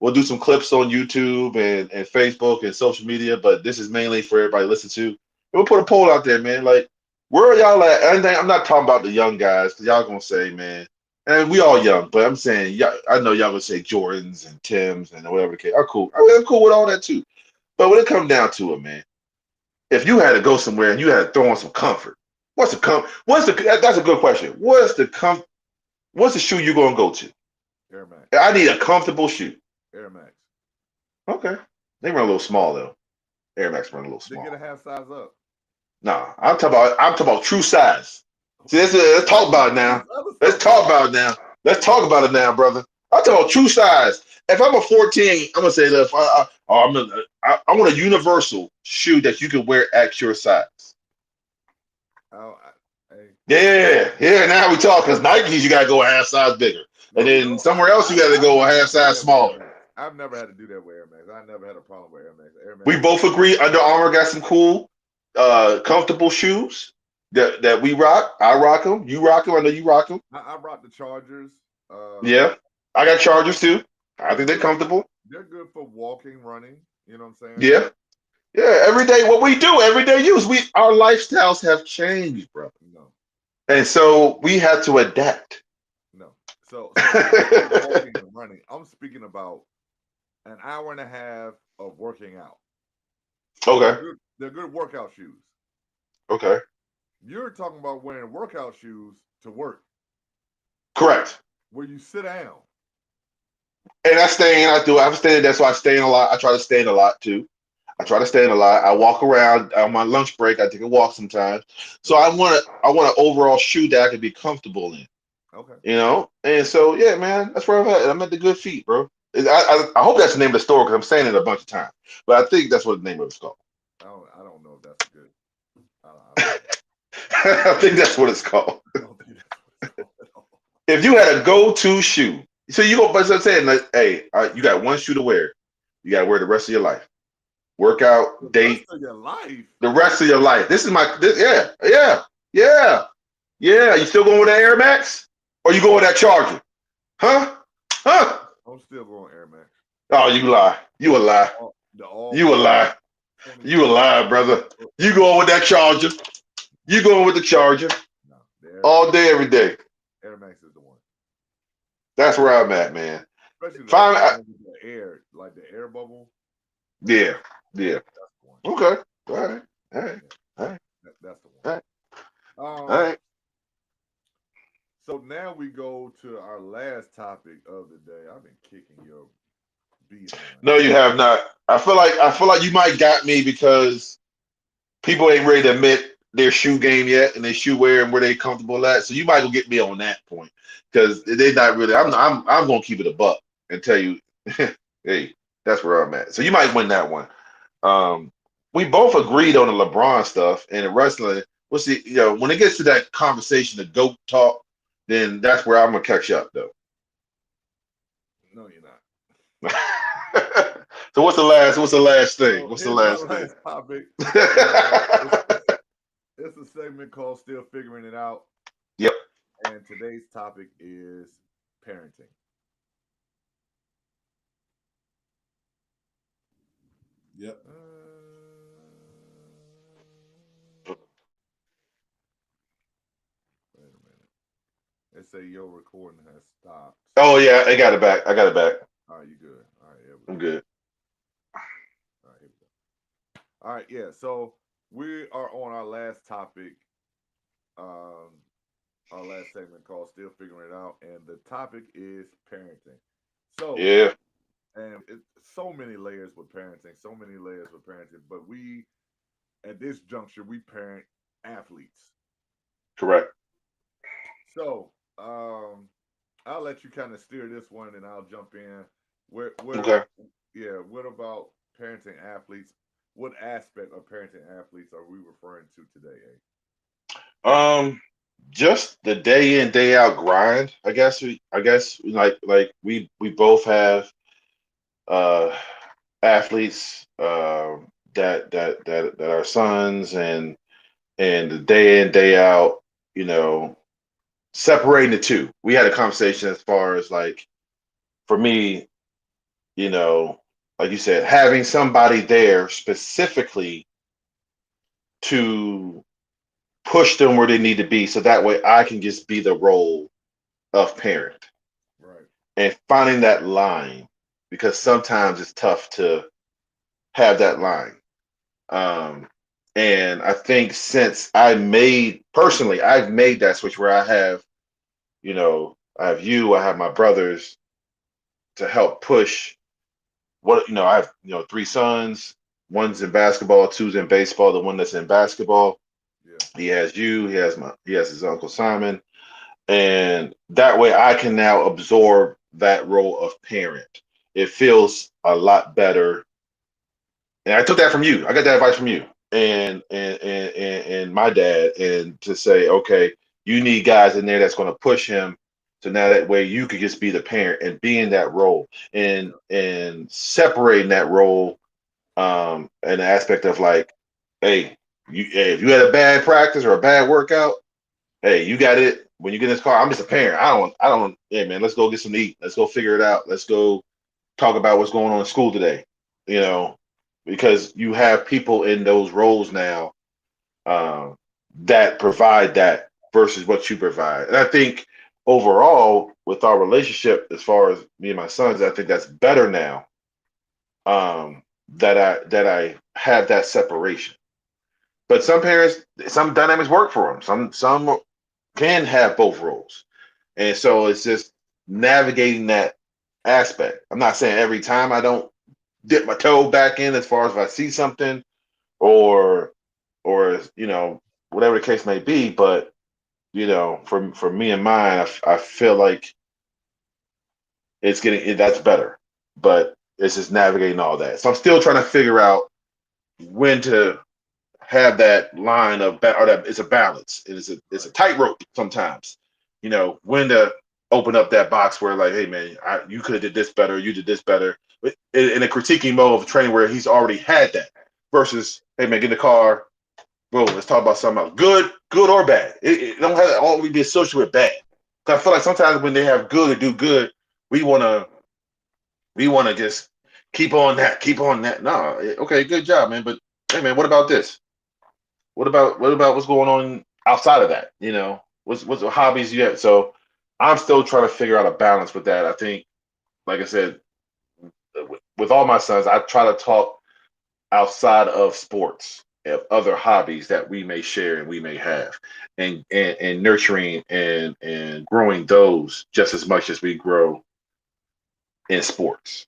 Speaker 2: We'll do some clips on YouTube and Facebook and social media, but this is mainly for everybody to listen to. And we'll put a poll out there, man. Like, where are y'all at? And I'm not talking about the young guys, because y'all gonna say, man, and we all young, but I'm saying, yeah, I know y'all gonna say Jordans and Tims and whatever the case. I'm cool. I mean, I'm cool with all that too. But when it comes down to it, man, if you had to go somewhere and you had to throw on some comfort, that's a good question. What's the shoe you gonna go to?
Speaker 1: Air Max.
Speaker 2: I need a comfortable shoe.
Speaker 1: Air Max.
Speaker 2: Okay. They run a little small though. Air Max run a little
Speaker 1: They
Speaker 2: small.
Speaker 1: get a half size up.
Speaker 2: Nah, I'm talking about true size. See, let's talk about it now. Let's talk about it now. Let's talk about it now, brother. I'm talking about true size. If I'm a 14, I'm gonna say that I want a universal shoe that you can wear at your size. Yeah. Now we talk, because Nikes you gotta go a half size bigger, and then somewhere else you gotta go a half size smaller.
Speaker 1: I've never had to do that with Air Max. I never had a problem with Air Max.
Speaker 2: We both agree Under Armour got some cool, comfortable shoes that we rock. I rock them. You rock them. I know you rock them.
Speaker 1: I rock the Chargers.
Speaker 2: Yeah, I got Chargers too. I think they're comfortable.
Speaker 1: They're good for walking, running. You know what I'm
Speaker 2: Yeah.
Speaker 1: saying?
Speaker 2: Every day, what we do, everyday use. Our lifestyles have changed, bro.
Speaker 1: No.
Speaker 2: And so we have to adapt.
Speaker 1: No. So walking and running. I'm speaking about an hour and a half of working out.
Speaker 2: Okay.
Speaker 1: They're good workout shoes.
Speaker 2: Okay.
Speaker 1: You're talking about wearing workout shoes to work.
Speaker 2: Correct.
Speaker 1: Where you sit down.
Speaker 2: And I'm staying. That's why I stay in a lot. I try to stay in a lot too. I walk around on my lunch break. I take a walk sometimes. So I want an overall shoe that I can be comfortable in.
Speaker 1: Okay.
Speaker 2: You know, and so yeah, man, that's where I'm at. I'm at the Good Feet, bro. I hope that's the name of the store, because I'm saying it a bunch of times, but I think that's what the name of it's called.
Speaker 1: I don't know if that's good. I
Speaker 2: I think that's what it's called. If you had a go-to shoe, so you go, but I'm saying, like, hey, you got one shoe to wear. You got to wear the rest of your life. Workout, date.
Speaker 1: The rest of your life.
Speaker 2: The rest of your life. This is yeah. You still going with that Air Max, or you going with that Charger? Huh?
Speaker 1: I'm still going Air Max.
Speaker 2: Oh, you lie. You a lie. You a lie. You a lie, brother. You going with that Charger. You going with the Charger.
Speaker 1: No,
Speaker 2: all day, every day.
Speaker 1: Air Max is the one.
Speaker 2: That's where I'm at, man.
Speaker 1: Especially the air, like the air bubble.
Speaker 2: Yeah. Okay. All right.
Speaker 1: That's the one.
Speaker 2: All right.
Speaker 1: So now we go to our last topic of the day. I've been kicking your beat.
Speaker 2: No, you have not. I feel like you might got me, because people ain't ready to admit their shoe game yet, and their shoe wear and where they comfortable at. So you might go get me on that point, because they're not really. I'm gonna keep it a buck and tell you, hey, that's where I'm at. So you might win that one. We both agreed on the LeBron stuff, and the wrestling. We'll see. When it gets to that conversation, the GOAT talk, then that's where I'm gonna catch up, though.
Speaker 1: No, you're not.
Speaker 2: So what's the last thing?
Speaker 1: What's
Speaker 2: the last
Speaker 1: topic? It's a segment called Still Figuring It Out.
Speaker 2: Yep.
Speaker 1: And today's topic is parenting.
Speaker 3: Yep.
Speaker 1: Wait a minute. They say your recording has stopped.
Speaker 2: Oh yeah, I got it back. All
Speaker 1: right, you good? All right,
Speaker 2: I'm good.
Speaker 1: All right, here we go. All right, yeah. So we are on our last topic, our last segment called "Still Figuring It Out," and the topic is parenting. So
Speaker 2: yeah,
Speaker 1: and it's so many layers with parenting, but we, at this juncture, we parent athletes.
Speaker 2: Correct.
Speaker 1: So I'll let you kind of steer this one, and I'll jump in.
Speaker 2: Okay.
Speaker 1: Yeah. What about parenting athletes? What aspect of parenting athletes are we referring to today?
Speaker 2: Just the day in, day out grind. I guess we both have athletes that are sons, and the day in, day out. Separating the two. We had a conversation as far as, like, for me, you know, like you said, having somebody there specifically to push them where they need to be, so that way I can just be the role of parent
Speaker 1: Right.
Speaker 2: and finding that line because sometimes it's tough to have that line. Um, and I think since I've made that switch where I have, I have you, I have my brothers to help push I have, three sons. One's in basketball, two's in baseball. The one that's in basketball,
Speaker 1: Yeah.
Speaker 2: he has you, he has his uncle Simon. And that way I can now absorb that role of parent. It feels a lot better. And I took that from you. I got that advice from you and my dad, and to say, okay, you need guys in there that's going to push him. So now that way you could just be the parent and be in that role
Speaker 1: Yeah.
Speaker 2: and separating that role, an aspect of like, hey, if you had a bad practice or a bad workout, hey, you got it. When you get in this car, I'm just a parent. Hey man, let's go get some to eat. Let's go figure it out. Let's go talk about what's going on in school today. You know, because you have people in those roles now, um, that provide that versus what you provide. And I think overall, with our relationship, as far as me and my sons, I think that's better now. That I have that separation. But some parents, some dynamics work for them. Some can have both roles. And so it's just navigating that aspect. I'm not saying every time I don't dip my toe back in as far as if I see something or whatever the case may be, but for me and mine, I feel like that's better. But it's just navigating all that. So I'm still trying to figure out when to have that line or that it's a balance. It's a
Speaker 1: Right.
Speaker 2: tightrope sometimes. When to open up that box where like, hey man, you could have did this better, you did this better, in a critiquing mode of training where he's already had that. Versus, hey man, get in the car, bro. Let's talk about something else. Good or bad. It don't have to always be associated with bad. 'Cause I feel like sometimes when they have good or do good, we wanna we wanna just keep on that. No, okay, good job, man. But hey man, what about this? What about what's going on outside of that? What's the hobbies you have? So I'm still trying to figure out a balance with that. I think, like I said, with all my sons, I try to talk outside of sports, of other hobbies that we may share and we may have, and nurturing and growing those just as much as we grow in sports.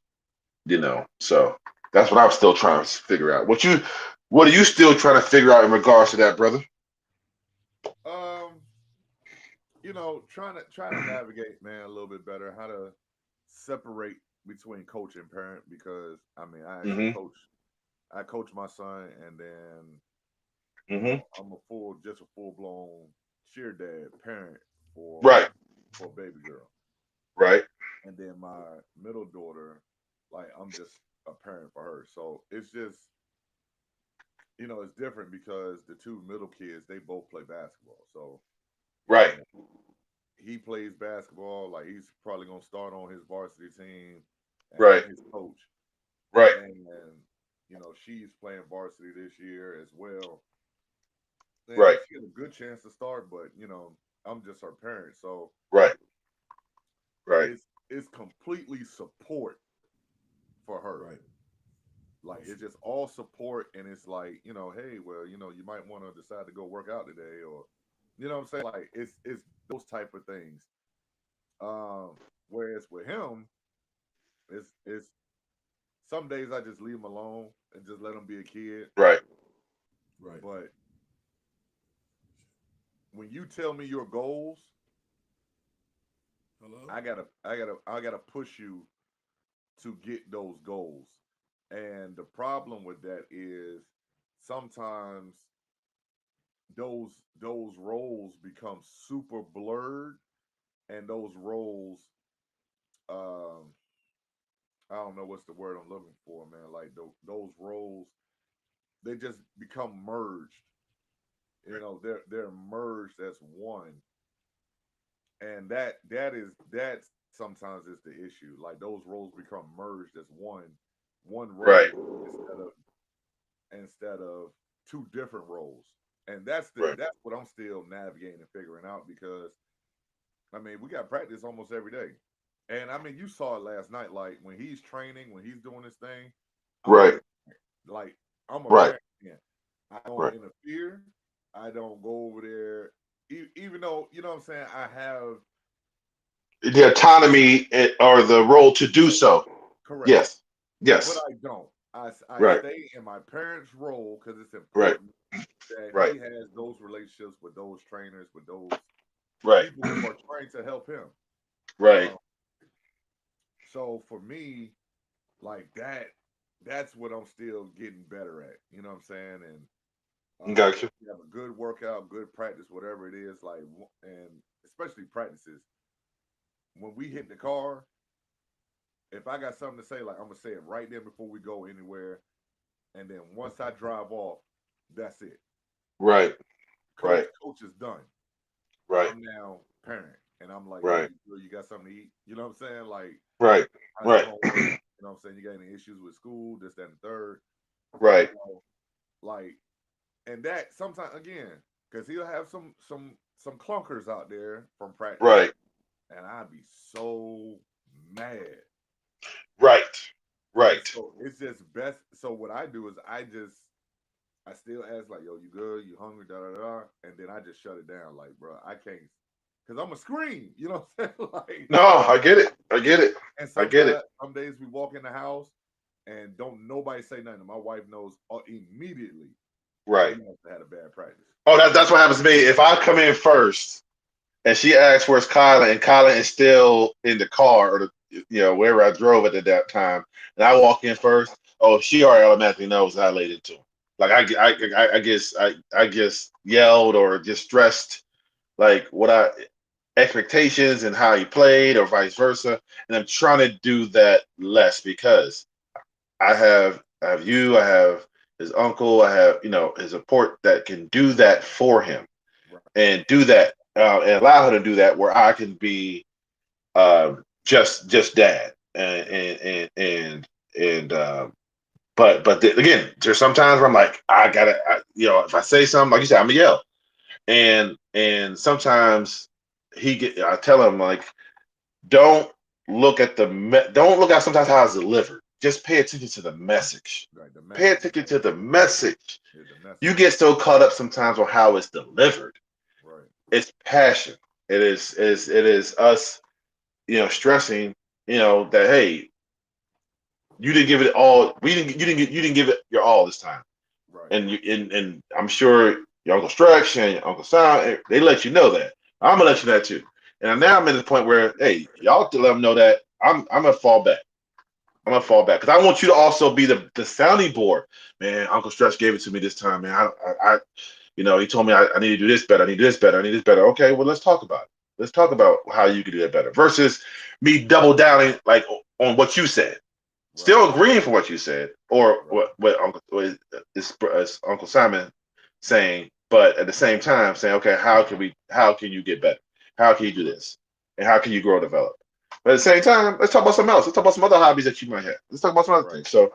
Speaker 2: So that's what I'm still trying to figure out. What are you still trying to figure out in regards to that, brother?
Speaker 1: Um, trying to navigate, man, a little bit better how to separate between coach and parent because I mean
Speaker 2: Mm-hmm.
Speaker 1: I coach my son and then
Speaker 2: Mm-hmm.
Speaker 1: I'm just a full blown cheer dad parent for
Speaker 2: Right.
Speaker 1: for a baby girl.
Speaker 2: Right.
Speaker 1: And then my middle daughter, like I'm just a parent for her. So it's just it's different because the two middle kids they both play basketball. So
Speaker 2: Right.
Speaker 1: he plays basketball. Like he's probably gonna start on his varsity team, and
Speaker 2: Right.
Speaker 1: I'm his coach.
Speaker 2: Right.
Speaker 1: And she's playing varsity this year as well. And
Speaker 2: Right.
Speaker 1: she had a good chance to start, but I'm just her parent, so
Speaker 2: Right. Right.
Speaker 1: it's completely support for her.
Speaker 3: Right.
Speaker 1: Like it's just all support, and it's like hey, well, you might want to decide to go work out today, or what I'm saying. Like it's those type of things. Um, Whereas with him, it's some days I just leave him alone and just let him be a kid.
Speaker 2: Right.
Speaker 3: Right.
Speaker 1: But when you tell me your goals,
Speaker 3: Hello.
Speaker 1: I gotta push you to get those goals. And the problem with that is sometimes those roles become super blurred, and those roles, um I don't know what's the word I'm looking for, man. Like those roles, they just become merged. They're merged as one, and that's sometimes is the issue. Like those roles become merged as one
Speaker 2: Right.
Speaker 1: role instead of two different roles. And
Speaker 2: Right.
Speaker 1: that's what I'm still navigating and figuring out because I mean we got practice almost every day. And I mean you saw it last night, like when he's training, when he's doing this thing, I'm a
Speaker 2: Right.
Speaker 1: like I'm a
Speaker 2: Right.
Speaker 1: parent again. I don't
Speaker 2: Right.
Speaker 1: interfere. I don't go over there. Even though, you know what I'm saying, I have
Speaker 2: The autonomy or the role to do so.
Speaker 1: correct.
Speaker 2: Yes.
Speaker 1: But
Speaker 2: Yes.
Speaker 1: I don't. I
Speaker 2: Right.
Speaker 1: stay in my parents' role because it's
Speaker 2: Right.
Speaker 1: important that
Speaker 2: Right.
Speaker 1: he has those relationships with those trainers, with those
Speaker 2: Right.
Speaker 1: people who are trying to help him.
Speaker 2: Right.
Speaker 1: Uh, so for me, like that's what I'm still getting better at. You know what I'm saying? And
Speaker 2: Gotcha.
Speaker 1: you have a good workout, good practice, whatever it is, like, and especially practices. When we hit the car, if I got something to say, like I'm gonna say it right there before we go anywhere, and then once I drive off, that's it.
Speaker 2: Right. Right.
Speaker 1: Coach is done.
Speaker 2: Right.
Speaker 1: I'm now parent, and I'm like, yo,
Speaker 2: Right.
Speaker 1: you got something to eat? You know what I'm saying? Like,
Speaker 2: Right.
Speaker 1: how's your
Speaker 2: Right.
Speaker 1: homework? You know what I'm saying? You got any issues with school? This, that, and the third.
Speaker 2: Right.
Speaker 1: You know, like, and that sometimes again, because he'll have some clunkers out there from practice,
Speaker 2: Right.
Speaker 1: and I'd be so mad.
Speaker 2: Right.
Speaker 1: And
Speaker 2: Right.
Speaker 1: so it's just best. So what I do is I still ask like, yo, you good? You hungry? Da da da. And then I just shut it down. Like, bro, I can't, cause I'm a scream. You know what I'm saying? Like,
Speaker 2: No, I get it. I get it.
Speaker 1: and
Speaker 2: I get it.
Speaker 1: sometimes some days we walk in the house and don't nobody say nothing. My wife knows immediately. Oh,
Speaker 2: Right.
Speaker 1: you must have had a bad practice.
Speaker 2: Oh, that's what happens to me. If I come in first and she asks where's Kyla, and Kyla is still in the car or wherever I drove at that time, and I walk in first, oh, she already automatically knows I laid into him. Like I guess yelled or just stressed like what I expectations and how he played or vice versa, and I'm trying to do that less because I have you, I have his uncle, I have his support that can do that for him
Speaker 1: Right.
Speaker 2: and do that and allow her to do that where I can be just dad and again there's sometimes where I'm like if I say something like you said I'm gonna yell and sometimes I tell him like don't don't look at sometimes how it's delivered. Just pay attention to the message.
Speaker 1: Right. The
Speaker 2: Pay
Speaker 1: message.
Speaker 2: attention to the message.
Speaker 1: Yeah, the
Speaker 2: You
Speaker 1: message.
Speaker 2: get so caught up sometimes on how it's delivered.
Speaker 1: Right.
Speaker 2: It's passion. It is us, stressing, that hey, you didn't give it all. You didn't give it your all this time.
Speaker 1: Right.
Speaker 2: And I'm sure your Uncle Stretch and your Uncle Sam, they let you know that. I'm gonna let you know that too. And now I'm at the point where, hey, y'all have to let them know that I'm gonna fall back. I'm gonna fall back because I want you to also be the sounding board. Man, Uncle Stretch gave it to me this time, man. He told me I need to do this better. I need this better. I need this better. Okay, well, let's talk about it. Let's talk about how you can do that better versus me double downing like on what you said.
Speaker 1: Right.
Speaker 2: Still agreeing for what you said or
Speaker 1: Right.
Speaker 2: what is Uncle Simon saying, but at the same time saying, okay, how can you get better? How can you do this? And how can you grow and develop? But at the same time, let's talk about something else. Let's talk about some other hobbies that you might have. Let's talk about some other
Speaker 1: Right.
Speaker 2: things. So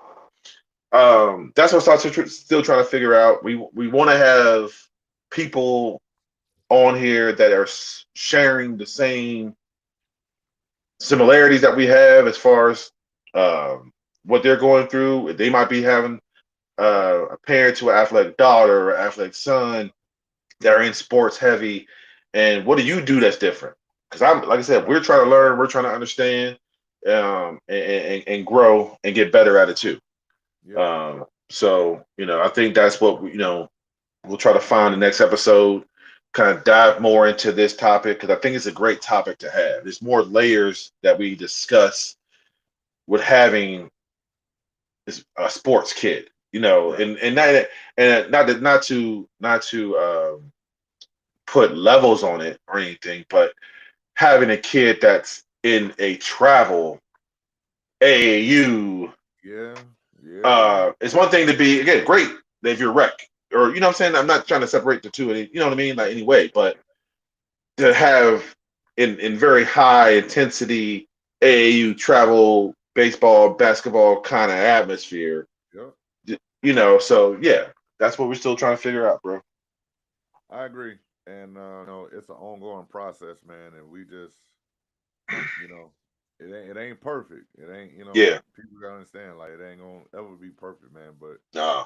Speaker 2: that's what I'm still trying to figure out. We want to have people on here that are sharing the same similarities that we have as far as what they're going through. They might be having a parent to an athletic daughter or athletic son that are in sports heavy. And what do you do that's different? Because I'm like I said,
Speaker 1: Right.
Speaker 2: we're trying to learn, we're trying to understand, and grow and get better at it too.
Speaker 1: Yeah.
Speaker 2: So I think that's what we'll try to find the next episode, kind of dive more into this topic because I think it's a great topic to have. There's more layers that we discuss with having a sports kid,
Speaker 1: Right.
Speaker 2: and not to put levels on it or anything, but having a kid that's in a travel AAU,
Speaker 1: Yeah. Yeah.
Speaker 2: it's one thing to be again great if you're rec or what I'm saying. I'm not trying to separate the two, you know what I mean, like anyway, but to have in very high intensity. AAU travel baseball, basketball kind of atmosphere.
Speaker 1: Yep.
Speaker 2: So yeah, that's what we're still trying to figure out, bro.
Speaker 1: I agree. And it's an ongoing process, man, and we just, you know, it ain't perfect. It ain't,
Speaker 2: Yeah,
Speaker 1: people gotta understand, like, it ain't gonna ever be perfect, man. But
Speaker 2: no,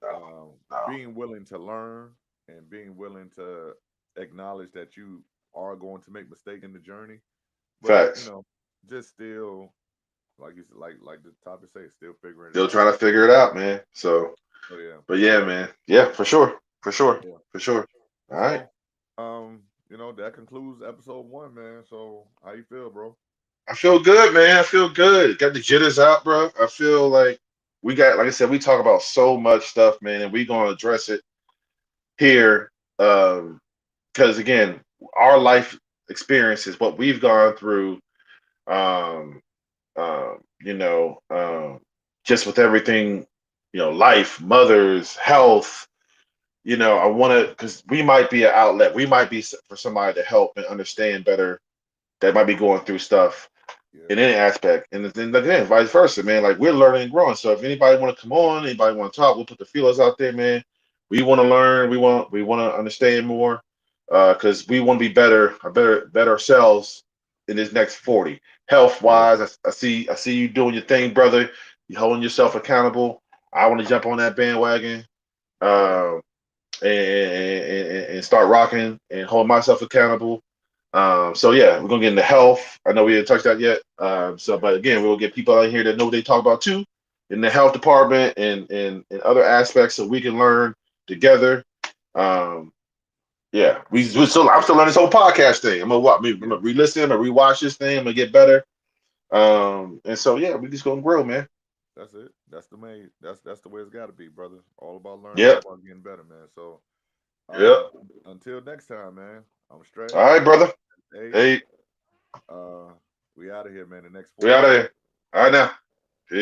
Speaker 2: no,
Speaker 1: um,
Speaker 2: no.
Speaker 1: being willing to learn and being willing to acknowledge that you are going to make mistakes in the journey, but
Speaker 2: Facts.
Speaker 1: just still, like you said, like the topic say, still figuring it
Speaker 2: Still
Speaker 1: out.
Speaker 2: trying to figure it out, man. So,
Speaker 1: So yeah,
Speaker 2: but yeah, man. Yeah, for sure, for sure,
Speaker 1: yeah.
Speaker 2: for sure. All right.
Speaker 1: So that concludes episode 1, man. So how you feel, bro?
Speaker 2: I feel good, man. I feel good. Got the jitters out, bro. I feel like we got, like I said, we talk about so much stuff, man, and we gonna address it here. Because again, our life experiences, what we've gone through, um, um, you know, um, just with everything, life, mothers, health. I want to, because we might be an outlet. We might be for somebody to help and understand better that might be going through stuff
Speaker 1: Yeah,
Speaker 2: in any aspect. And then again, vice versa, man. Like we're learning and growing. So if anybody want to come on, anybody want to talk, we'll put the feelers out there, man. We want to learn. We want to understand more, because we want to be better ourselves in this next 40. Health
Speaker 1: yeah,
Speaker 2: wise, I see you doing your thing, brother. You holding yourself accountable. I want to jump on that bandwagon.
Speaker 1: yeah,
Speaker 2: Um, and start rocking and hold myself accountable. So yeah, we're gonna get into health. I know we didn't touch that yet.
Speaker 1: yeah.
Speaker 2: But again, we'll get people out here that know what they talk about too in the health department and other aspects, so we can learn together. Um, yeah, I'm still learning this whole podcast thing. I'm
Speaker 1: Yeah.
Speaker 2: gonna re-listen, I'm gonna rewatch this thing, I'm gonna get better. And so yeah, we just gonna grow, man.
Speaker 1: That's it. That's the main. That's the way it's got to be, brother. All about learning, all
Speaker 2: Yep,
Speaker 1: about getting better, man. So,
Speaker 2: yep.
Speaker 1: until next time, man. I'm Stretch.
Speaker 2: All right, brother.
Speaker 1: Hey,
Speaker 2: Hey,
Speaker 1: uh, we out of here, man. The next
Speaker 2: we
Speaker 1: 40,
Speaker 2: out of
Speaker 1: man.
Speaker 2: here. All right now.